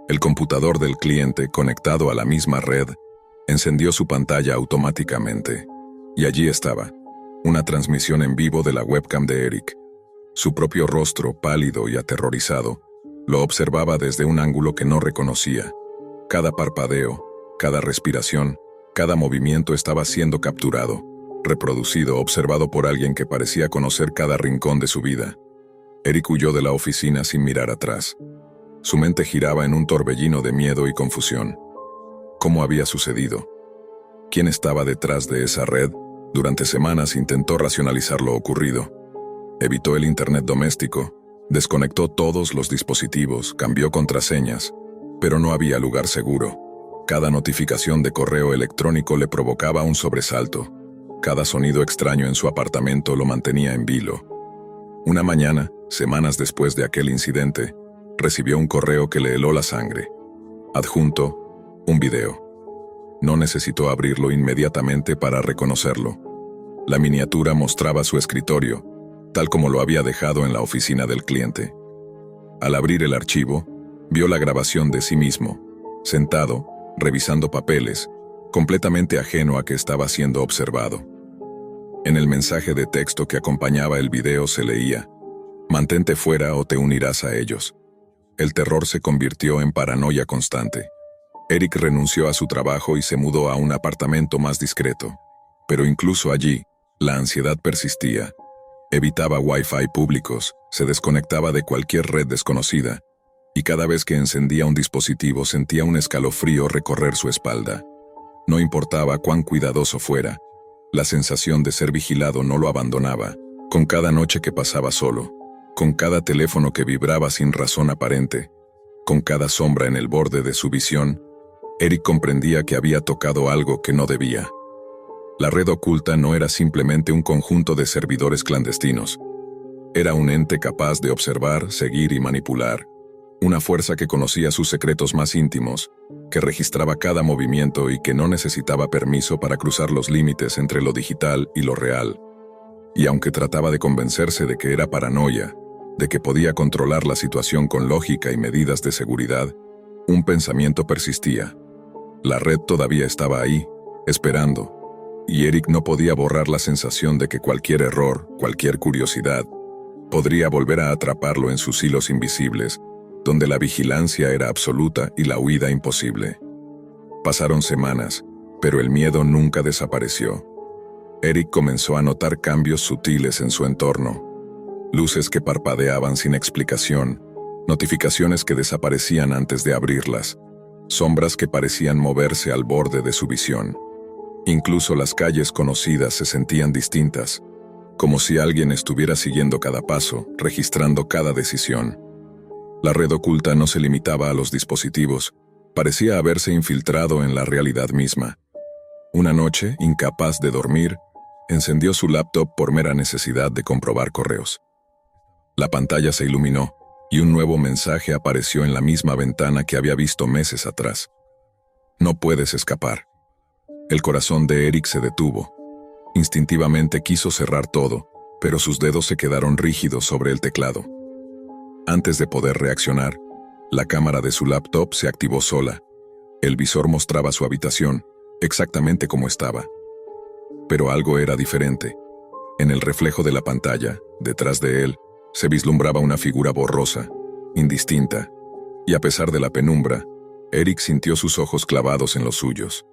El computador del cliente, conectado a la misma red, encendió su pantalla automáticamente. Y allí estaba, una transmisión en vivo de la webcam de Eric. Su propio rostro, pálido y aterrorizado, lo observaba desde un ángulo que no reconocía. Cada parpadeo, cada respiración, cada movimiento estaba siendo capturado, reproducido, observado por alguien que parecía conocer cada rincón de su vida. Eric huyó de la oficina sin mirar atrás. Su mente giraba en un torbellino de miedo y confusión. ¿Cómo había sucedido? ¿Quién estaba detrás de esa red? Durante semanas intentó racionalizar lo ocurrido. Evitó el internet doméstico, Desconectó todos los dispositivos, cambió contraseñas, pero no había lugar seguro. Cada notificación de correo electrónico le provocaba un sobresalto. Cada sonido extraño en su apartamento lo mantenía en vilo. Una mañana, semanas después de aquel incidente, recibió un correo que le heló la sangre. Adjunto, un video. No necesitó abrirlo inmediatamente para reconocerlo. La miniatura mostraba su escritorio, tal como lo había dejado en la oficina del cliente. Al abrir el archivo, vio la grabación de sí mismo, sentado, revisando papeles, completamente ajeno a que estaba siendo observado. En el mensaje de texto que acompañaba el video se leía: «Mantente fuera o te unirás a ellos». El terror se convirtió en paranoia constante. Eric renunció a su trabajo y se mudó a un apartamento más discreto. Pero incluso allí, la ansiedad persistía. Evitaba Wi-Fi públicos, se desconectaba de cualquier red desconocida, y cada vez que encendía un dispositivo sentía un escalofrío recorrer su espalda. No importaba cuán cuidadoso fuera, la sensación de ser vigilado no lo abandonaba. Con cada noche que pasaba solo, con cada teléfono que vibraba sin razón aparente, con cada sombra en el borde de su visión, Eric comprendía que había tocado algo que no debía. La red oculta no era simplemente un conjunto de servidores clandestinos. Era un ente capaz de observar, seguir y manipular. Una fuerza que conocía sus secretos más íntimos, que registraba cada movimiento y que no necesitaba permiso para cruzar los límites entre lo digital y lo real. Y aunque trataba de convencerse de que era paranoia, de que podía controlar la situación con lógica y medidas de seguridad, un pensamiento persistía. La red todavía estaba ahí, esperando, y Eric no podía borrar la sensación de que cualquier error, cualquier curiosidad, podría volver a atraparlo en sus hilos invisibles, donde la vigilancia era absoluta y la huida imposible. Pasaron semanas, pero el miedo nunca desapareció. Eric comenzó a notar cambios sutiles en su entorno. Luces que parpadeaban sin explicación, notificaciones que desaparecían antes de abrirlas, sombras que parecían moverse al borde de su visión. Incluso las calles conocidas se sentían distintas, como si alguien estuviera siguiendo cada paso, registrando cada decisión. La red oculta no se limitaba a los dispositivos, parecía haberse infiltrado en la realidad misma. Una noche, incapaz de dormir, encendió su laptop por mera necesidad de comprobar correos. La pantalla se iluminó, y un nuevo mensaje apareció en la misma ventana que había visto meses atrás. «No puedes escapar». El corazón de Eric se detuvo. Instintivamente quiso cerrar todo, pero sus dedos se quedaron rígidos sobre el teclado. Antes de poder reaccionar, la cámara de su laptop se activó sola. El visor mostraba su habitación, exactamente como estaba. Pero algo era diferente. En el reflejo de la pantalla, detrás de él, se vislumbraba una figura borrosa, indistinta, y a pesar de la penumbra, Eric sintió sus ojos clavados en los suyos.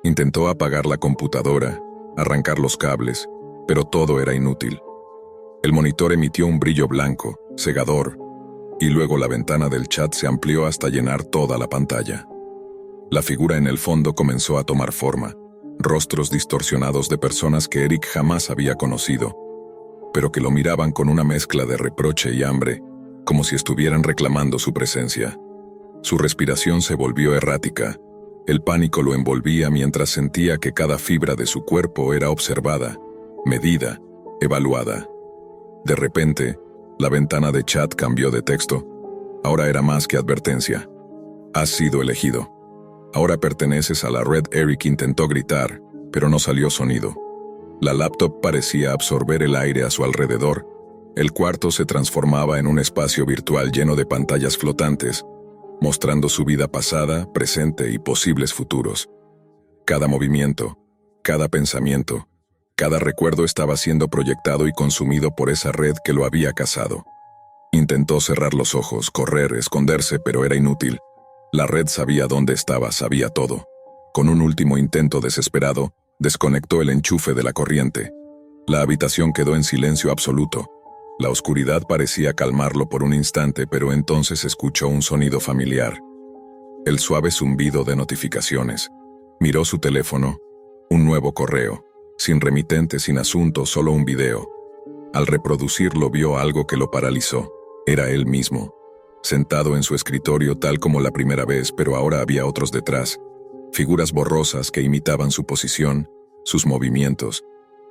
Intentó apagar la computadora, arrancar los cables, pero todo era inútil. El monitor emitió un brillo blanco, cegador, y luego la ventana del chat se amplió hasta llenar toda la pantalla. La figura en el fondo comenzó a tomar forma, rostros distorsionados de personas que Eric jamás había conocido, pero que lo miraban con una mezcla de reproche y hambre, como si estuvieran reclamando su presencia. Su respiración se volvió errática. El pánico lo envolvía mientras sentía que cada fibra de su cuerpo era observada, medida, evaluada. De repente, la ventana de chat cambió de texto. Ahora era más que advertencia. «Has sido elegido. Ahora perteneces a la red». Eric intentó gritar, pero no salió sonido. La laptop parecía absorber el aire a su alrededor. El cuarto se transformaba en un espacio virtual lleno de pantallas flotantes, mostrando su vida pasada, presente y posibles futuros. Cada movimiento, cada pensamiento, cada recuerdo estaba siendo proyectado y consumido por esa red que lo había cazado. Intentó cerrar los ojos, correr, esconderse, pero era inútil. La red sabía dónde estaba, sabía todo. Con un último intento desesperado, desconectó el enchufe de la corriente. La habitación quedó en silencio absoluto. La oscuridad parecía calmarlo por un instante, pero entonces escuchó un sonido familiar. El suave zumbido de notificaciones. Miró su teléfono. Un nuevo correo. Sin remitente, sin asunto, solo un video. Al reproducirlo vio algo que lo paralizó. Era él mismo, sentado en su escritorio tal como la primera vez, pero ahora había otros detrás, figuras borrosas que imitaban su posición, sus movimientos,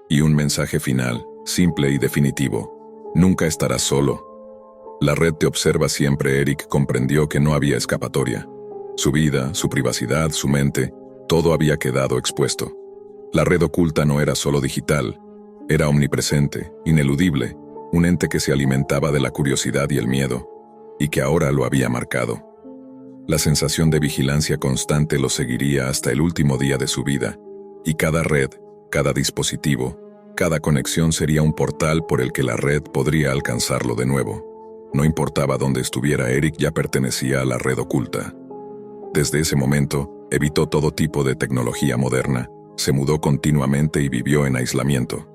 y un mensaje final, simple y definitivo: nunca estarás solo. La red te observa siempre. Eric comprendió que no había escapatoria. Su vida, su privacidad, su mente, todo había quedado expuesto. La red oculta no era solo digital, era omnipresente, ineludible, un ente que se alimentaba de la curiosidad y el miedo, y que ahora lo había marcado. La sensación de vigilancia constante lo seguiría hasta el último día de su vida, y cada red, cada dispositivo, cada conexión sería un portal por el que la red podría alcanzarlo de nuevo. No importaba dónde estuviera, Eric ya pertenecía a la red oculta. Desde ese momento, evitó todo tipo de tecnología moderna, se mudó continuamente y vivió en aislamiento.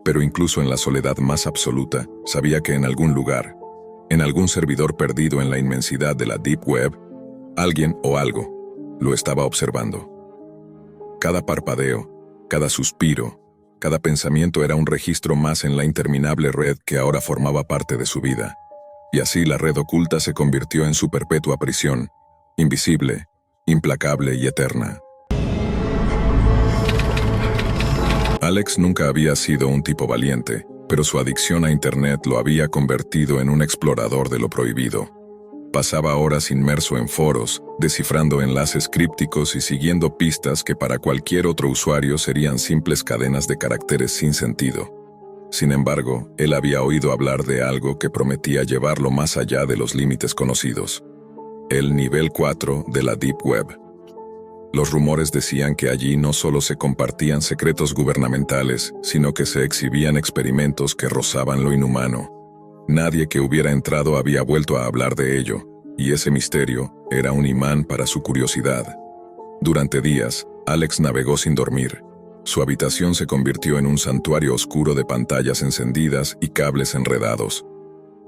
Pero incluso en la soledad más absoluta, sabía que en algún lugar, en algún servidor perdido en la inmensidad de la Deep Web, alguien o algo lo estaba observando. Cada parpadeo, cada suspiro, cada pensamiento era un registro más en la interminable red que ahora formaba parte de su vida. Y así la red oculta se convirtió en su perpetua prisión, invisible, implacable y eterna. Alex nunca había sido un tipo valiente, pero su adicción a Internet lo había convertido en un explorador de lo prohibido. Pasaba horas inmerso en foros, descifrando enlaces crípticos y siguiendo pistas que para cualquier otro usuario serían simples cadenas de caracteres sin sentido. Sin embargo, él había oído hablar de algo que prometía llevarlo más allá de los límites conocidos: el nivel 4 de la Deep Web. Los rumores decían que allí no solo se compartían secretos gubernamentales, sino que se exhibían experimentos que rozaban lo inhumano. Nadie que hubiera entrado había vuelto a hablar de ello, y ese misterio era un imán para su curiosidad. Durante días, Alex navegó sin dormir. Su habitación se convirtió en un santuario oscuro de pantallas encendidas y cables enredados.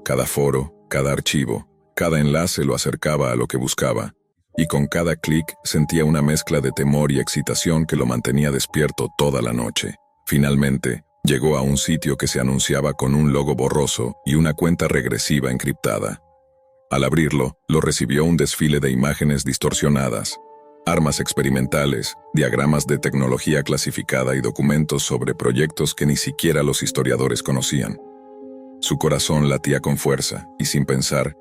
Cada foro, cada archivo, cada enlace lo acercaba a lo que buscaba, y con cada clic sentía una mezcla de temor y excitación que lo mantenía despierto toda la noche. Finalmente, llegó a un sitio que se anunciaba con un logo borroso y una cuenta regresiva encriptada. Al abrirlo, lo recibió un desfile de imágenes distorsionadas, armas experimentales, diagramas de tecnología clasificada y documentos sobre proyectos que ni siquiera los historiadores conocían. Su corazón latía con fuerza y, sin pensar,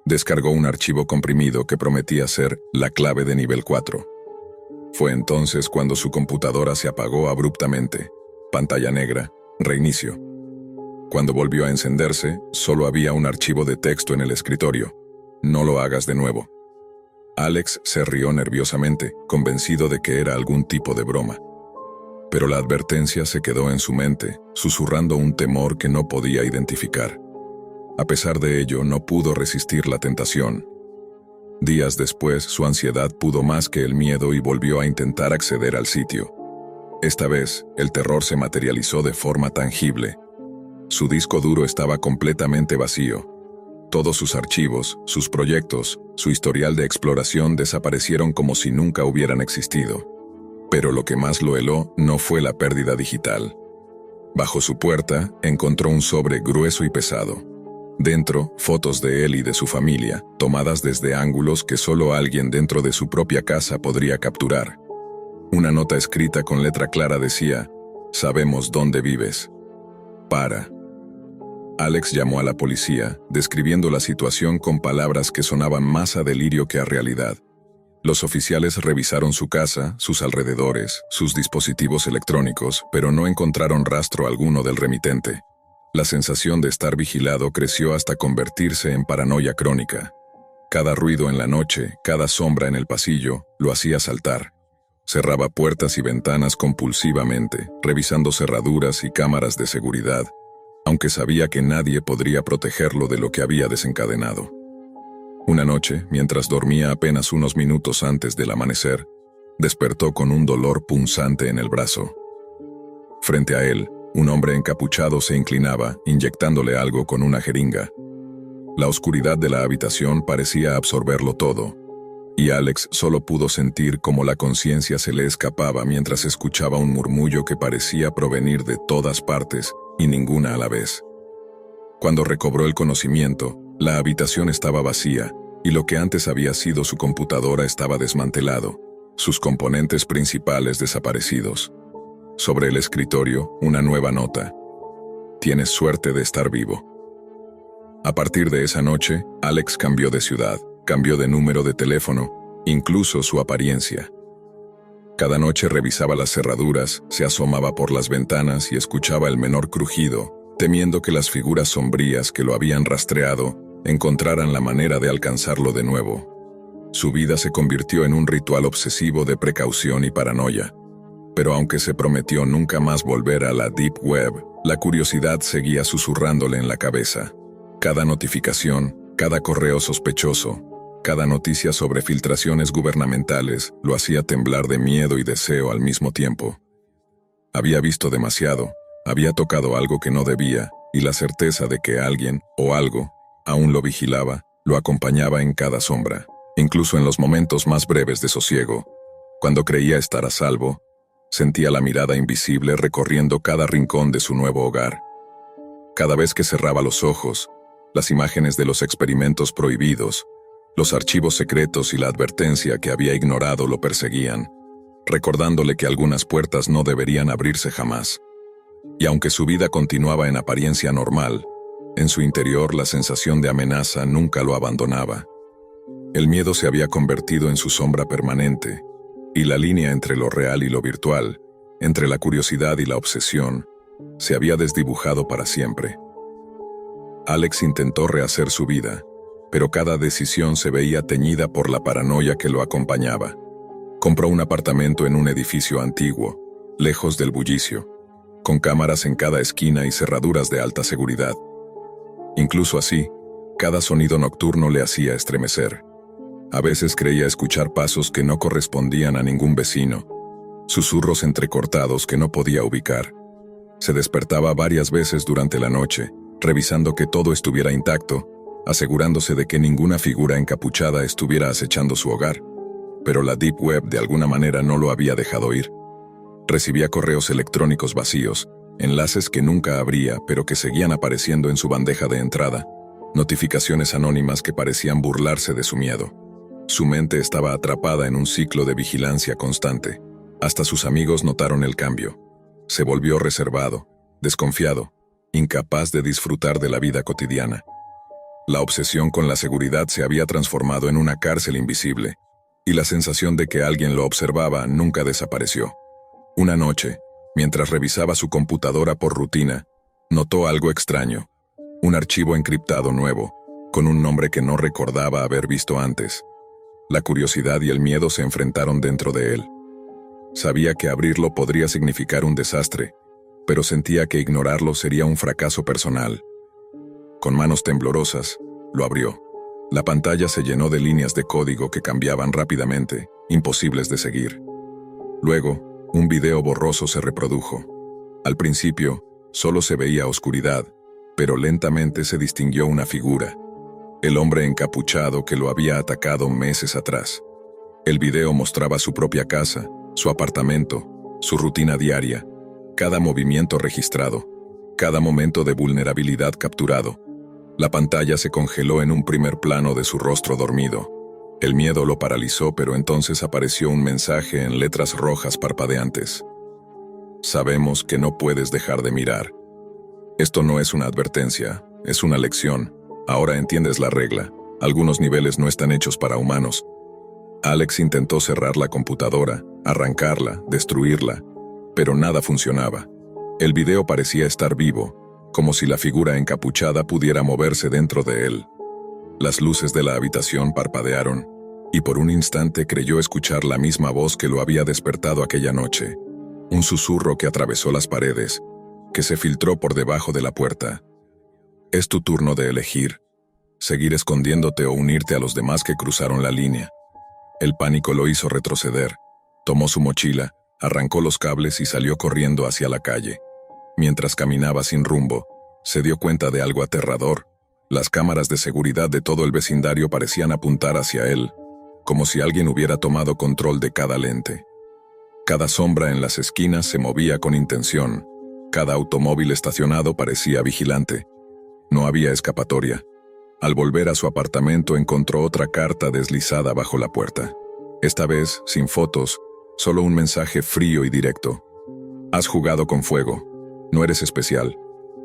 descargó un archivo comprimido que prometía ser la clave de nivel 4. Fue entonces cuando su computadora se apagó abruptamente. Pantalla negra, reinicio. Cuando volvió a encenderse, solo había un archivo de texto en el escritorio: no lo hagas de nuevo. Alex se rió nerviosamente, convencido de que era algún tipo de broma. Pero la advertencia se quedó en su mente, susurrando un temor que no podía identificar. A pesar de ello, no pudo resistir la tentación. Días después, su ansiedad pudo más que el miedo y volvió a intentar acceder al sitio. Esta vez, el terror se materializó de forma tangible. Su disco duro estaba completamente vacío. Todos sus archivos, sus proyectos, su historial de exploración desaparecieron como si nunca hubieran existido. Pero lo que más lo heló no fue la pérdida digital. Bajo su puerta, encontró un sobre grueso y pesado. Dentro, fotos de él y de su familia, tomadas desde ángulos que solo alguien dentro de su propia casa podría capturar. Una nota escrita con letra clara decía: «Sabemos dónde vives. Para». Alex llamó a la policía, describiendo la situación con palabras que sonaban más a delirio que a realidad. Los oficiales revisaron su casa, sus alrededores, sus dispositivos electrónicos, pero no encontraron rastro alguno del remitente. La sensación de estar vigilado creció hasta convertirse en paranoia crónica. Cada ruido en la noche, cada sombra en el pasillo, lo hacía saltar. Cerraba puertas y ventanas compulsivamente, revisando cerraduras y cámaras de seguridad, aunque sabía que nadie podría protegerlo de lo que había desencadenado. Una noche, mientras dormía apenas unos minutos antes del amanecer, despertó con un dolor punzante en el brazo. Frente a él, un hombre encapuchado se inclinaba, inyectándole algo con una jeringa. La oscuridad de la habitación parecía absorberlo todo, y Alex solo pudo sentir cómo la conciencia se le escapaba mientras escuchaba un murmullo que parecía provenir de todas partes y ninguna a la vez. Cuando recobró el conocimiento, La habitación estaba vacía, y lo que antes había sido su computadora estaba desmantelado, sus componentes principales desaparecidos. Sobre el escritorio, una nueva nota. Tienes suerte de estar vivo. A partir de esa noche, Alex cambió de ciudad, cambió de número de teléfono, incluso su apariencia. Cada noche revisaba las cerraduras, se asomaba por las ventanas y escuchaba el menor crujido, temiendo que las figuras sombrías que lo habían rastreado encontraran la manera de alcanzarlo de nuevo. Su vida se convirtió en un ritual obsesivo de precaución y paranoia. Pero aunque se prometió nunca más volver a la Deep Web, la curiosidad seguía susurrándole en la cabeza. Cada notificación, cada correo sospechoso, cada noticia sobre filtraciones gubernamentales lo hacía temblar de miedo y deseo al mismo tiempo. Había visto demasiado, había tocado algo que no debía, y la certeza de que alguien, o algo, aún lo vigilaba, lo acompañaba en cada sombra, incluso en los momentos más breves de sosiego. Cuando creía estar a salvo, sentía la mirada invisible recorriendo cada rincón de su nuevo hogar. Cada vez que cerraba los ojos, las imágenes de los experimentos prohibidos, los archivos secretos y la advertencia que había ignorado lo perseguían, recordándole que algunas puertas no deberían abrirse jamás. Y aunque su vida continuaba en apariencia normal, en su interior la sensación de amenaza nunca lo abandonaba. El miedo se había convertido en su sombra permanente, y la línea entre lo real y lo virtual, entre la curiosidad y la obsesión, se había desdibujado para siempre. Alex intentó rehacer su vida, pero cada decisión se veía teñida por la paranoia que lo acompañaba. Compró un apartamento en un edificio antiguo, lejos del bullicio, con cámaras en cada esquina y cerraduras de alta seguridad. Incluso así, cada sonido nocturno le hacía estremecer. A veces creía escuchar pasos que no correspondían a ningún vecino, susurros entrecortados que no podía ubicar. Se despertaba varias veces durante la noche, revisando que todo estuviera intacto, asegurándose de que ninguna figura encapuchada estuviera acechando su hogar. Pero la Deep Web de alguna manera no lo había dejado ir. Recibía correos electrónicos vacíos, enlaces que nunca abría pero que seguían apareciendo en su bandeja de entrada, notificaciones anónimas que parecían burlarse de su miedo. Su mente estaba atrapada en un ciclo de vigilancia constante. Hasta sus amigos notaron el cambio. Se volvió reservado, desconfiado, incapaz de disfrutar de la vida cotidiana. La obsesión con la seguridad se había transformado en una cárcel invisible, y la sensación de que alguien lo observaba nunca desapareció. Una noche, mientras revisaba su computadora por rutina, notó algo extraño. Un archivo encriptado nuevo, con un nombre que no recordaba haber visto antes. La curiosidad y el miedo se enfrentaron dentro de él. Sabía que abrirlo podría significar un desastre, pero sentía que ignorarlo sería un fracaso personal. Con manos temblorosas, lo abrió. La pantalla se llenó de líneas de código que cambiaban rápidamente, imposibles de seguir. Luego, un video borroso se reprodujo. Al principio, solo se veía oscuridad, pero lentamente se distinguió una figura. El hombre encapuchado que lo había atacado meses atrás. El video mostraba su propia casa, su apartamento, su rutina diaria, cada movimiento registrado, cada momento de vulnerabilidad capturado. La pantalla se congeló en un primer plano de su rostro dormido. El miedo lo paralizó, pero entonces apareció un mensaje en letras rojas parpadeantes. Sabemos que no puedes dejar de mirar. Esto no es una advertencia, es una lección. Ahora entiendes la regla. Algunos niveles no están hechos para humanos. Alex intentó cerrar la computadora, arrancarla, destruirla, pero nada funcionaba. El video parecía estar vivo, como si la figura encapuchada pudiera moverse dentro de él. Las luces de la habitación parpadearon, y por un instante creyó escuchar la misma voz que lo había despertado aquella noche. Un susurro que atravesó las paredes, que se filtró por debajo de la puerta. Es tu turno de elegir, seguir escondiéndote o unirte a los demás que cruzaron la línea. El pánico lo hizo retroceder. Tomó su mochila, arrancó los cables y salió corriendo hacia la calle. Mientras caminaba sin rumbo, se dio cuenta de algo aterrador. Las cámaras de seguridad de todo el vecindario parecían apuntar hacia él, como si alguien hubiera tomado control de cada lente. Cada sombra en las esquinas se movía con intención. Cada automóvil estacionado parecía vigilante. No había escapatoria. Al volver a su apartamento encontró otra carta deslizada bajo la puerta. Esta vez, sin fotos, solo un mensaje frío y directo. Has jugado con fuego. No eres especial.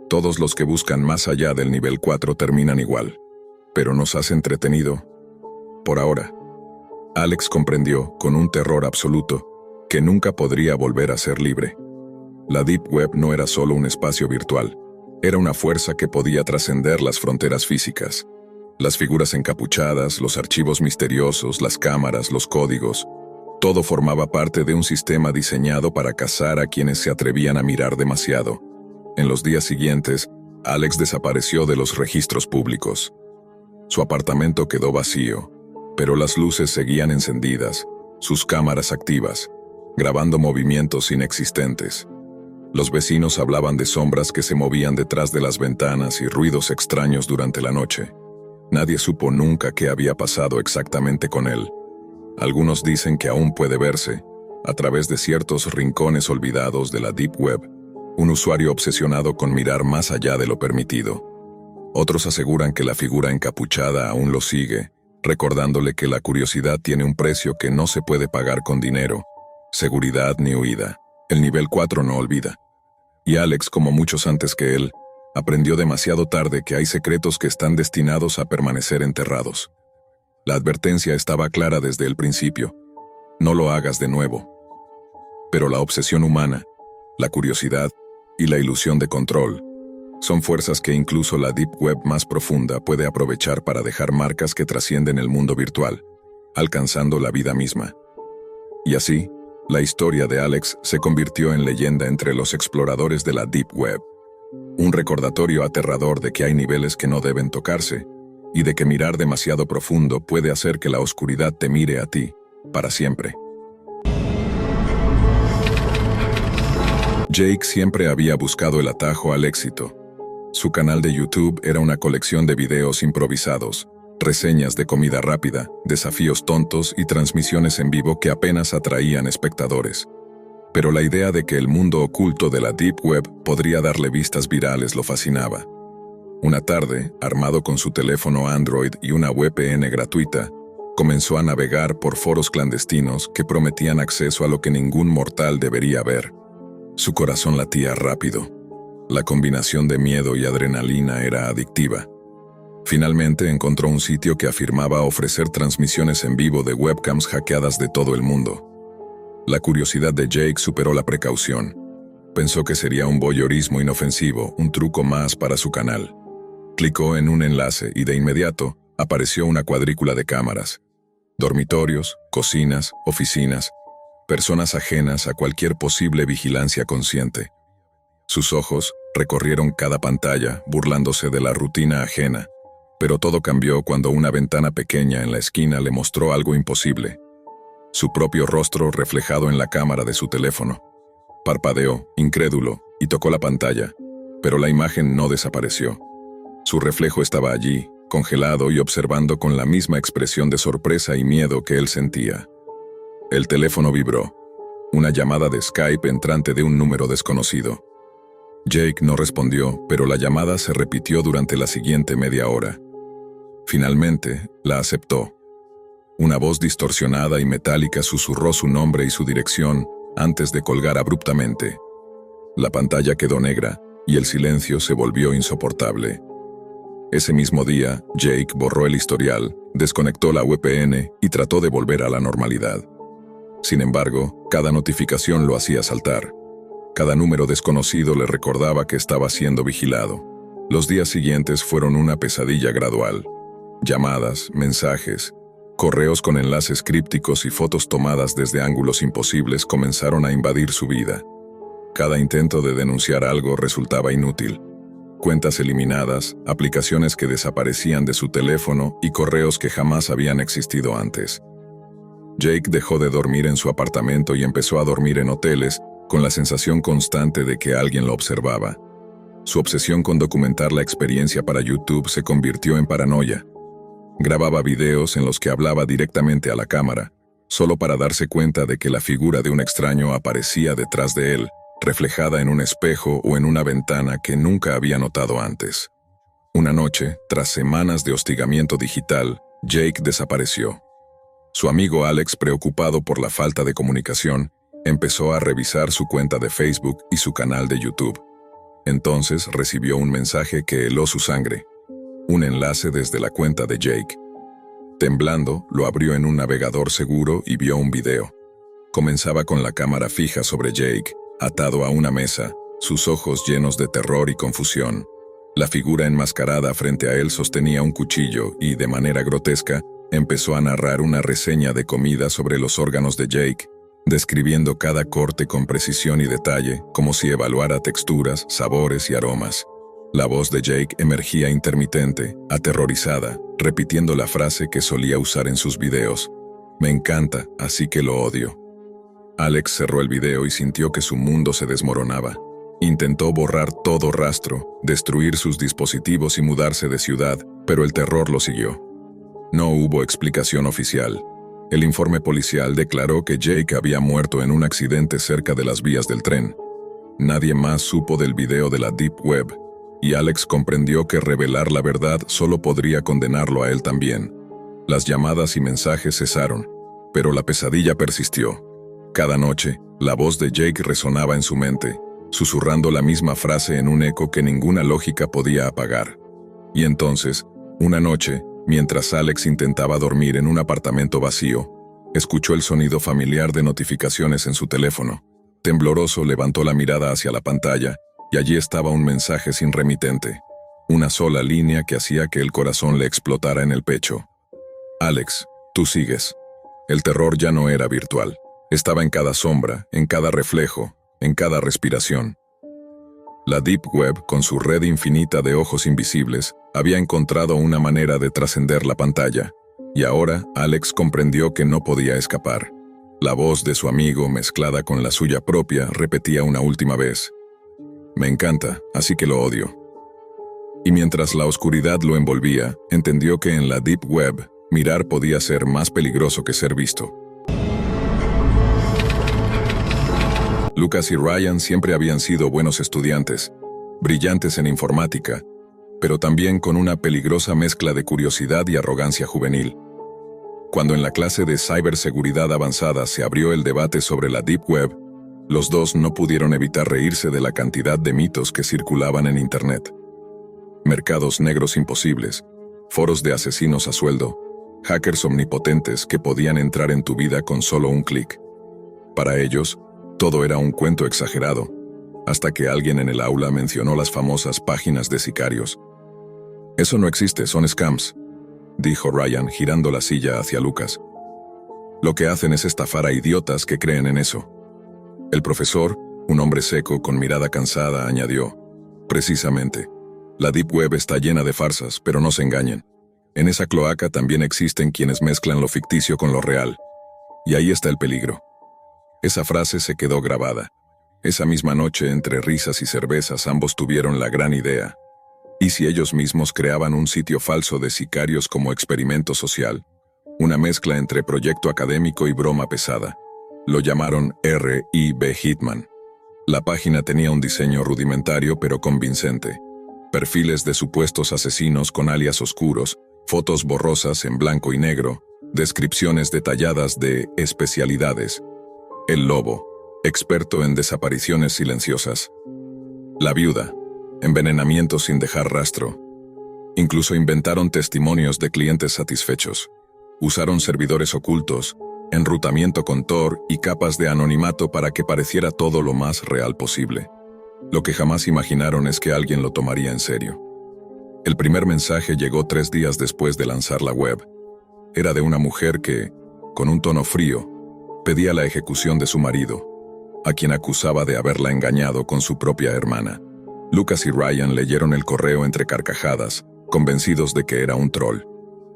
Todos los que buscan más allá del nivel 4 terminan igual. Pero nos has entretenido. Por ahora. Alex comprendió, con un terror absoluto, que nunca podría volver a ser libre. La Deep Web no era solo un espacio virtual. Era una fuerza que podía trascender las fronteras físicas. Las figuras encapuchadas, los archivos misteriosos, las cámaras, los códigos, todo formaba parte de un sistema diseñado para cazar a quienes se atrevían a mirar demasiado. En los días siguientes, Alex desapareció de los registros públicos. Su apartamento quedó vacío, pero las luces seguían encendidas, sus cámaras activas, grabando movimientos inexistentes. Los vecinos hablaban de sombras que se movían detrás de las ventanas y ruidos extraños durante la noche. Nadie supo nunca qué había pasado exactamente con él. Algunos dicen que aún puede verse, a través de ciertos rincones olvidados de la Deep Web, un usuario obsesionado con mirar más allá de lo permitido. Otros aseguran que la figura encapuchada aún lo sigue, recordándole que la curiosidad tiene un precio que no se puede pagar con dinero, seguridad ni huida. El nivel 4 no olvida. Y Alex, como muchos antes que él, aprendió demasiado tarde que hay secretos que están destinados a permanecer enterrados. La advertencia estaba clara desde el principio. No lo hagas de nuevo. Pero la obsesión humana, la curiosidad y la ilusión de control son fuerzas que incluso la Deep Web más profunda puede aprovechar para dejar marcas que trascienden el mundo virtual, alcanzando la vida misma. Y así, la historia de Alex se convirtió en leyenda entre los exploradores de la Deep Web. Un recordatorio aterrador de que hay niveles que no deben tocarse, y de que mirar demasiado profundo puede hacer que la oscuridad te mire a ti, para siempre. Jake siempre había buscado el atajo al éxito. Su canal de YouTube era una colección de videos improvisados, reseñas de comida rápida, desafíos tontos y transmisiones en vivo que apenas atraían espectadores. Pero la idea de que el mundo oculto de la Deep Web podría darle vistas virales lo fascinaba. Una tarde, armado con su teléfono Android y una VPN gratuita, comenzó a navegar por foros clandestinos que prometían acceso a lo que ningún mortal debería ver. Su corazón latía rápido. La combinación de miedo y adrenalina era adictiva. Finalmente encontró un sitio que afirmaba ofrecer transmisiones en vivo de webcams hackeadas de todo el mundo. La curiosidad de Jake superó la precaución. Pensó que sería un voyeurismo inofensivo, un truco más para su canal. Clicó en un enlace y de inmediato apareció una cuadrícula de cámaras. Dormitorios, cocinas, oficinas, personas ajenas a cualquier posible vigilancia consciente. Sus ojos recorrieron cada pantalla, burlándose de la rutina ajena. Pero todo cambió cuando una ventana pequeña en la esquina le mostró algo imposible. Su propio rostro reflejado en la cámara de su teléfono. Parpadeó, incrédulo, y tocó la pantalla, pero la imagen no desapareció. Su reflejo estaba allí, congelado y observando con la misma expresión de sorpresa y miedo que él sentía. El teléfono vibró. Una llamada de Skype entrante de un número desconocido. Jake no respondió, pero la llamada se repitió durante la siguiente media hora. Finalmente, la aceptó. Una voz distorsionada y metálica susurró su nombre y su dirección antes de colgar abruptamente. La pantalla quedó negra y el silencio se volvió insoportable. Ese mismo día, Jake borró el historial, desconectó la VPN y trató de volver a la normalidad. Sin embargo, cada notificación lo hacía saltar. Cada número desconocido le recordaba que estaba siendo vigilado. Los días siguientes fueron una pesadilla gradual. Llamadas, mensajes, correos con enlaces crípticos y fotos tomadas desde ángulos imposibles comenzaron a invadir su vida. Cada intento de denunciar algo resultaba inútil. Cuentas eliminadas, aplicaciones que desaparecían de su teléfono y correos que jamás habían existido antes. Jake dejó de dormir en su apartamento y empezó a dormir en hoteles con la sensación constante de que alguien lo observaba. Su obsesión con documentar la experiencia para YouTube se convirtió en paranoia. Grababa videos en los que hablaba directamente a la cámara, solo para darse cuenta de que la figura de un extraño aparecía detrás de él, reflejada en un espejo o en una ventana que nunca había notado antes. Una noche, tras semanas de hostigamiento digital, Jake desapareció. Su amigo Alex, preocupado por la falta de comunicación, empezó a revisar su cuenta de Facebook y su canal de YouTube. Entonces recibió un mensaje que heló su sangre. Un enlace desde la cuenta de Jake. Temblando, lo abrió en un navegador seguro y vio un video. Comenzaba con la cámara fija sobre Jake, atado a una mesa, sus ojos llenos de terror y confusión. La figura enmascarada frente a él sostenía un cuchillo y, de manera grotesca, empezó a narrar una reseña de comida sobre los órganos de Jake, describiendo cada corte con precisión y detalle, como si evaluara texturas, sabores y aromas. La voz de Jake emergía intermitente, aterrorizada, repitiendo la frase que solía usar en sus videos: «Me encanta, así que lo odio». Alex cerró el video y sintió que su mundo se desmoronaba. Intentó borrar todo rastro, destruir sus dispositivos y mudarse de ciudad, pero el terror lo siguió. No hubo explicación oficial. El informe policial declaró que Jake había muerto en un accidente cerca de las vías del tren. Nadie más supo del video de la Deep Web, y Alex comprendió que revelar la verdad solo podría condenarlo a él también. Las llamadas y mensajes cesaron, pero la pesadilla persistió. Cada noche, la voz de Jake resonaba en su mente, susurrando la misma frase en un eco que ninguna lógica podía apagar. Y entonces, una noche, mientras Alex intentaba dormir en un apartamento vacío, escuchó el sonido familiar de notificaciones en su teléfono. Tembloroso, levantó la mirada hacia la pantalla, y allí estaba un mensaje sin remitente. Una sola línea que hacía que el corazón le explotara en el pecho. «Alex, tú sigues». El terror ya no era virtual. Estaba en cada sombra, en cada reflejo, en cada respiración. La Deep Web, con su red infinita de ojos invisibles, había encontrado una manera de trascender la pantalla, y ahora Alex comprendió que no podía escapar. La voz de su amigo, mezclada con la suya propia, repetía una última vez: «Me encanta, así que lo odio». Y mientras la oscuridad lo envolvía, entendió que en la Deep Web, mirar podía ser más peligroso que ser visto. Lucas y Ryan siempre habían sido buenos estudiantes, brillantes en informática, pero también con una peligrosa mezcla de curiosidad y arrogancia juvenil. Cuando en la clase de ciberseguridad avanzada se abrió el debate sobre la Deep Web, los dos no pudieron evitar reírse de la cantidad de mitos que circulaban en Internet. Mercados negros imposibles, foros de asesinos a sueldo, hackers omnipotentes que podían entrar en tu vida con solo un clic. Para ellos, todo era un cuento exagerado, hasta que alguien en el aula mencionó las famosas páginas de sicarios. «Eso no existe, son scams», dijo Ryan girando la silla hacia Lucas. «Lo que hacen es estafar a idiotas que creen en eso». El profesor, un hombre seco con mirada cansada, añadió: «Precisamente, la Deep Web está llena de farsas, pero no se engañen. En esa cloaca también existen quienes mezclan lo ficticio con lo real. Y ahí está el peligro». Esa frase se quedó grabada. Esa misma noche, entre risas y cervezas, ambos tuvieron la gran idea. ¿Y si ellos mismos creaban un sitio falso de sicarios como experimento social? Una mezcla entre proyecto académico y broma pesada. Lo llamaron R.I.B. Hitman. La página tenía un diseño rudimentario pero convincente. Perfiles de supuestos asesinos con alias oscuros, fotos borrosas en blanco y negro, descripciones detalladas de especialidades. El lobo, experto en desapariciones silenciosas. La viuda, envenenamiento sin dejar rastro. Incluso inventaron testimonios de clientes satisfechos. Usaron servidores ocultos, enrutamiento con Tor y capas de anonimato para que pareciera todo lo más real posible. Lo que jamás imaginaron es que alguien lo tomaría en serio. El primer mensaje llegó 3 días después de lanzar la web. Era de una mujer que, con un tono frío, pedía la ejecución de su marido, a quien acusaba de haberla engañado con su propia hermana. Lucas y Ryan leyeron el correo entre carcajadas, convencidos de que era un troll.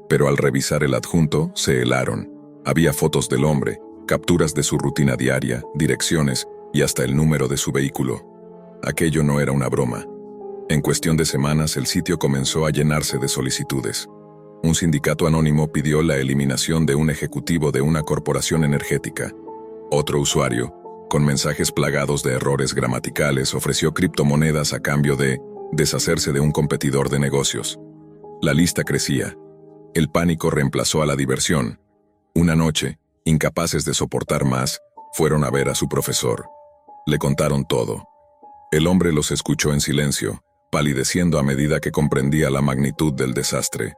Pero al revisar el adjunto, se helaron. Había fotos del hombre, capturas de su rutina diaria, direcciones y hasta el número de su vehículo. Aquello no era una broma. En cuestión de semanas, el sitio comenzó a llenarse de solicitudes. Un sindicato anónimo pidió la eliminación de un ejecutivo de una corporación energética. Otro usuario, con mensajes plagados de errores gramaticales, ofreció criptomonedas a cambio de deshacerse de un competidor de negocios. La lista crecía. El pánico reemplazó a la diversión. Una noche, incapaces de soportar más, fueron a ver a su profesor. Le contaron todo. El hombre los escuchó en silencio, palideciendo a medida que comprendía la magnitud del desastre.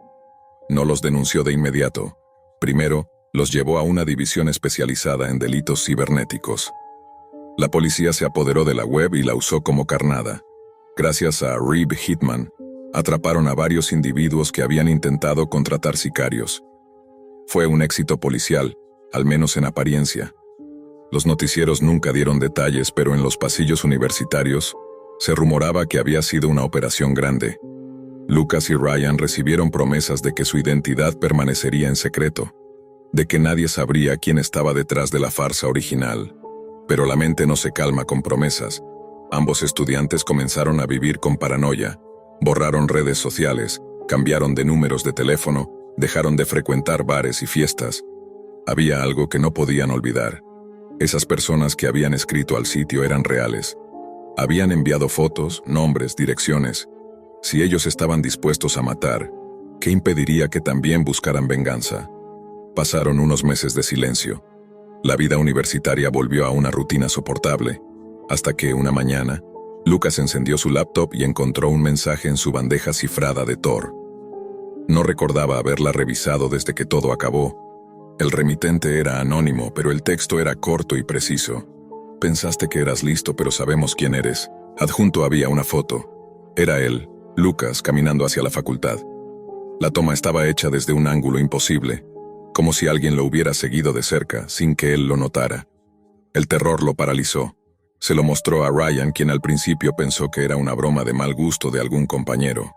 No los denunció de inmediato. Primero, los llevó a una división especializada en delitos cibernéticos. La policía se apoderó de la web y la usó como carnada. Gracias a Reb Hitman, atraparon a varios individuos que habían intentado contratar sicarios. Fue un éxito policial, al menos en apariencia. Los noticieros nunca dieron detalles, pero en los pasillos universitarios se rumoraba que había sido una operación grande. Lucas y Ryan recibieron promesas de que su identidad permanecería en secreto, de que nadie sabría quién estaba detrás de la farsa original. Pero la mente no se calma con promesas. Ambos estudiantes comenzaron a vivir con paranoia, borraron redes sociales, cambiaron de números de teléfono, dejaron de frecuentar bares y fiestas. Había algo que no podían olvidar. Esas personas que habían escrito al sitio eran reales. Habían enviado fotos, nombres, direcciones. Si ellos estaban dispuestos a matar, ¿qué impediría que también buscaran venganza? Pasaron unos meses de silencio. La vida universitaria volvió a una rutina soportable, hasta que una mañana, Lucas encendió su laptop y encontró un mensaje en su bandeja cifrada de Tor. No recordaba haberla revisado desde que todo acabó. El remitente era anónimo, pero el texto era corto y preciso. Pensaste que eras listo, pero sabemos quién eres. Adjunto había una foto. Era él, Lucas, caminando hacia la facultad. La toma estaba hecha desde un ángulo imposible, como si alguien lo hubiera seguido de cerca, sin que él lo notara. El terror lo paralizó. Se lo mostró a Ryan, quien al principio pensó que era una broma de mal gusto de algún compañero.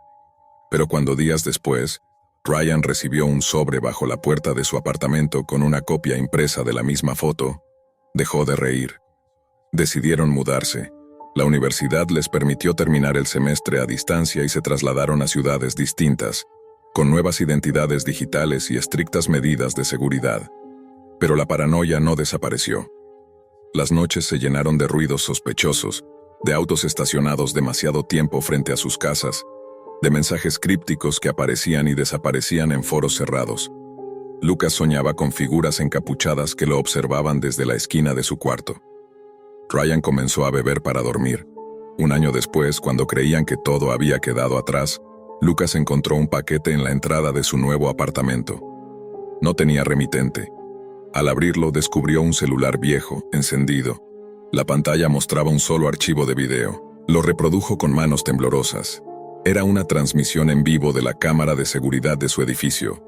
Pero cuando días después, Ryan recibió un sobre bajo la puerta de su apartamento con una copia impresa de la misma foto, dejó de reír. Decidieron mudarse. La universidad les permitió terminar el semestre a distancia y se trasladaron a ciudades distintas, con nuevas identidades digitales y estrictas medidas de seguridad. Pero la paranoia no desapareció. Las noches se llenaron de ruidos sospechosos, de autos estacionados demasiado tiempo frente a sus casas, de mensajes crípticos que aparecían y desaparecían en foros cerrados. Lucas soñaba con figuras encapuchadas que lo observaban desde la esquina de su cuarto. Ryan comenzó a beber para dormir. Un año después, cuando creían que todo había quedado atrás, Lucas encontró un paquete en la entrada de su nuevo apartamento. No tenía remitente. Al abrirlo, descubrió un celular viejo, encendido. La pantalla mostraba un solo archivo de video. Lo reprodujo con manos temblorosas. Era una transmisión en vivo de la cámara de seguridad de su edificio.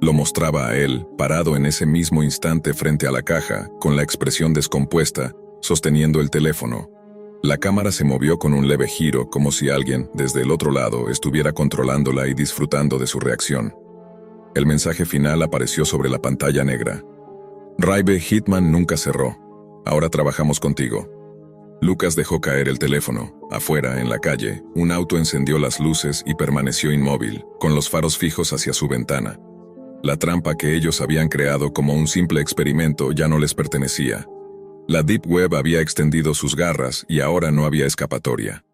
Lo mostraba a él, parado en ese mismo instante frente a la caja, con la expresión descompuesta, sosteniendo el teléfono. La cámara se movió con un leve giro, como si alguien, desde el otro lado, estuviera controlándola y disfrutando de su reacción. El mensaje final apareció sobre la pantalla negra. Reb Hitman nunca cerró. Ahora trabajamos contigo. Lucas dejó caer el teléfono. Afuera, en la calle, un auto encendió las luces y permaneció inmóvil, con los faros fijos hacia su ventana. La trampa que ellos habían creado como un simple experimento ya no les pertenecía. La Deep Web había extendido sus garras y ahora no había escapatoria.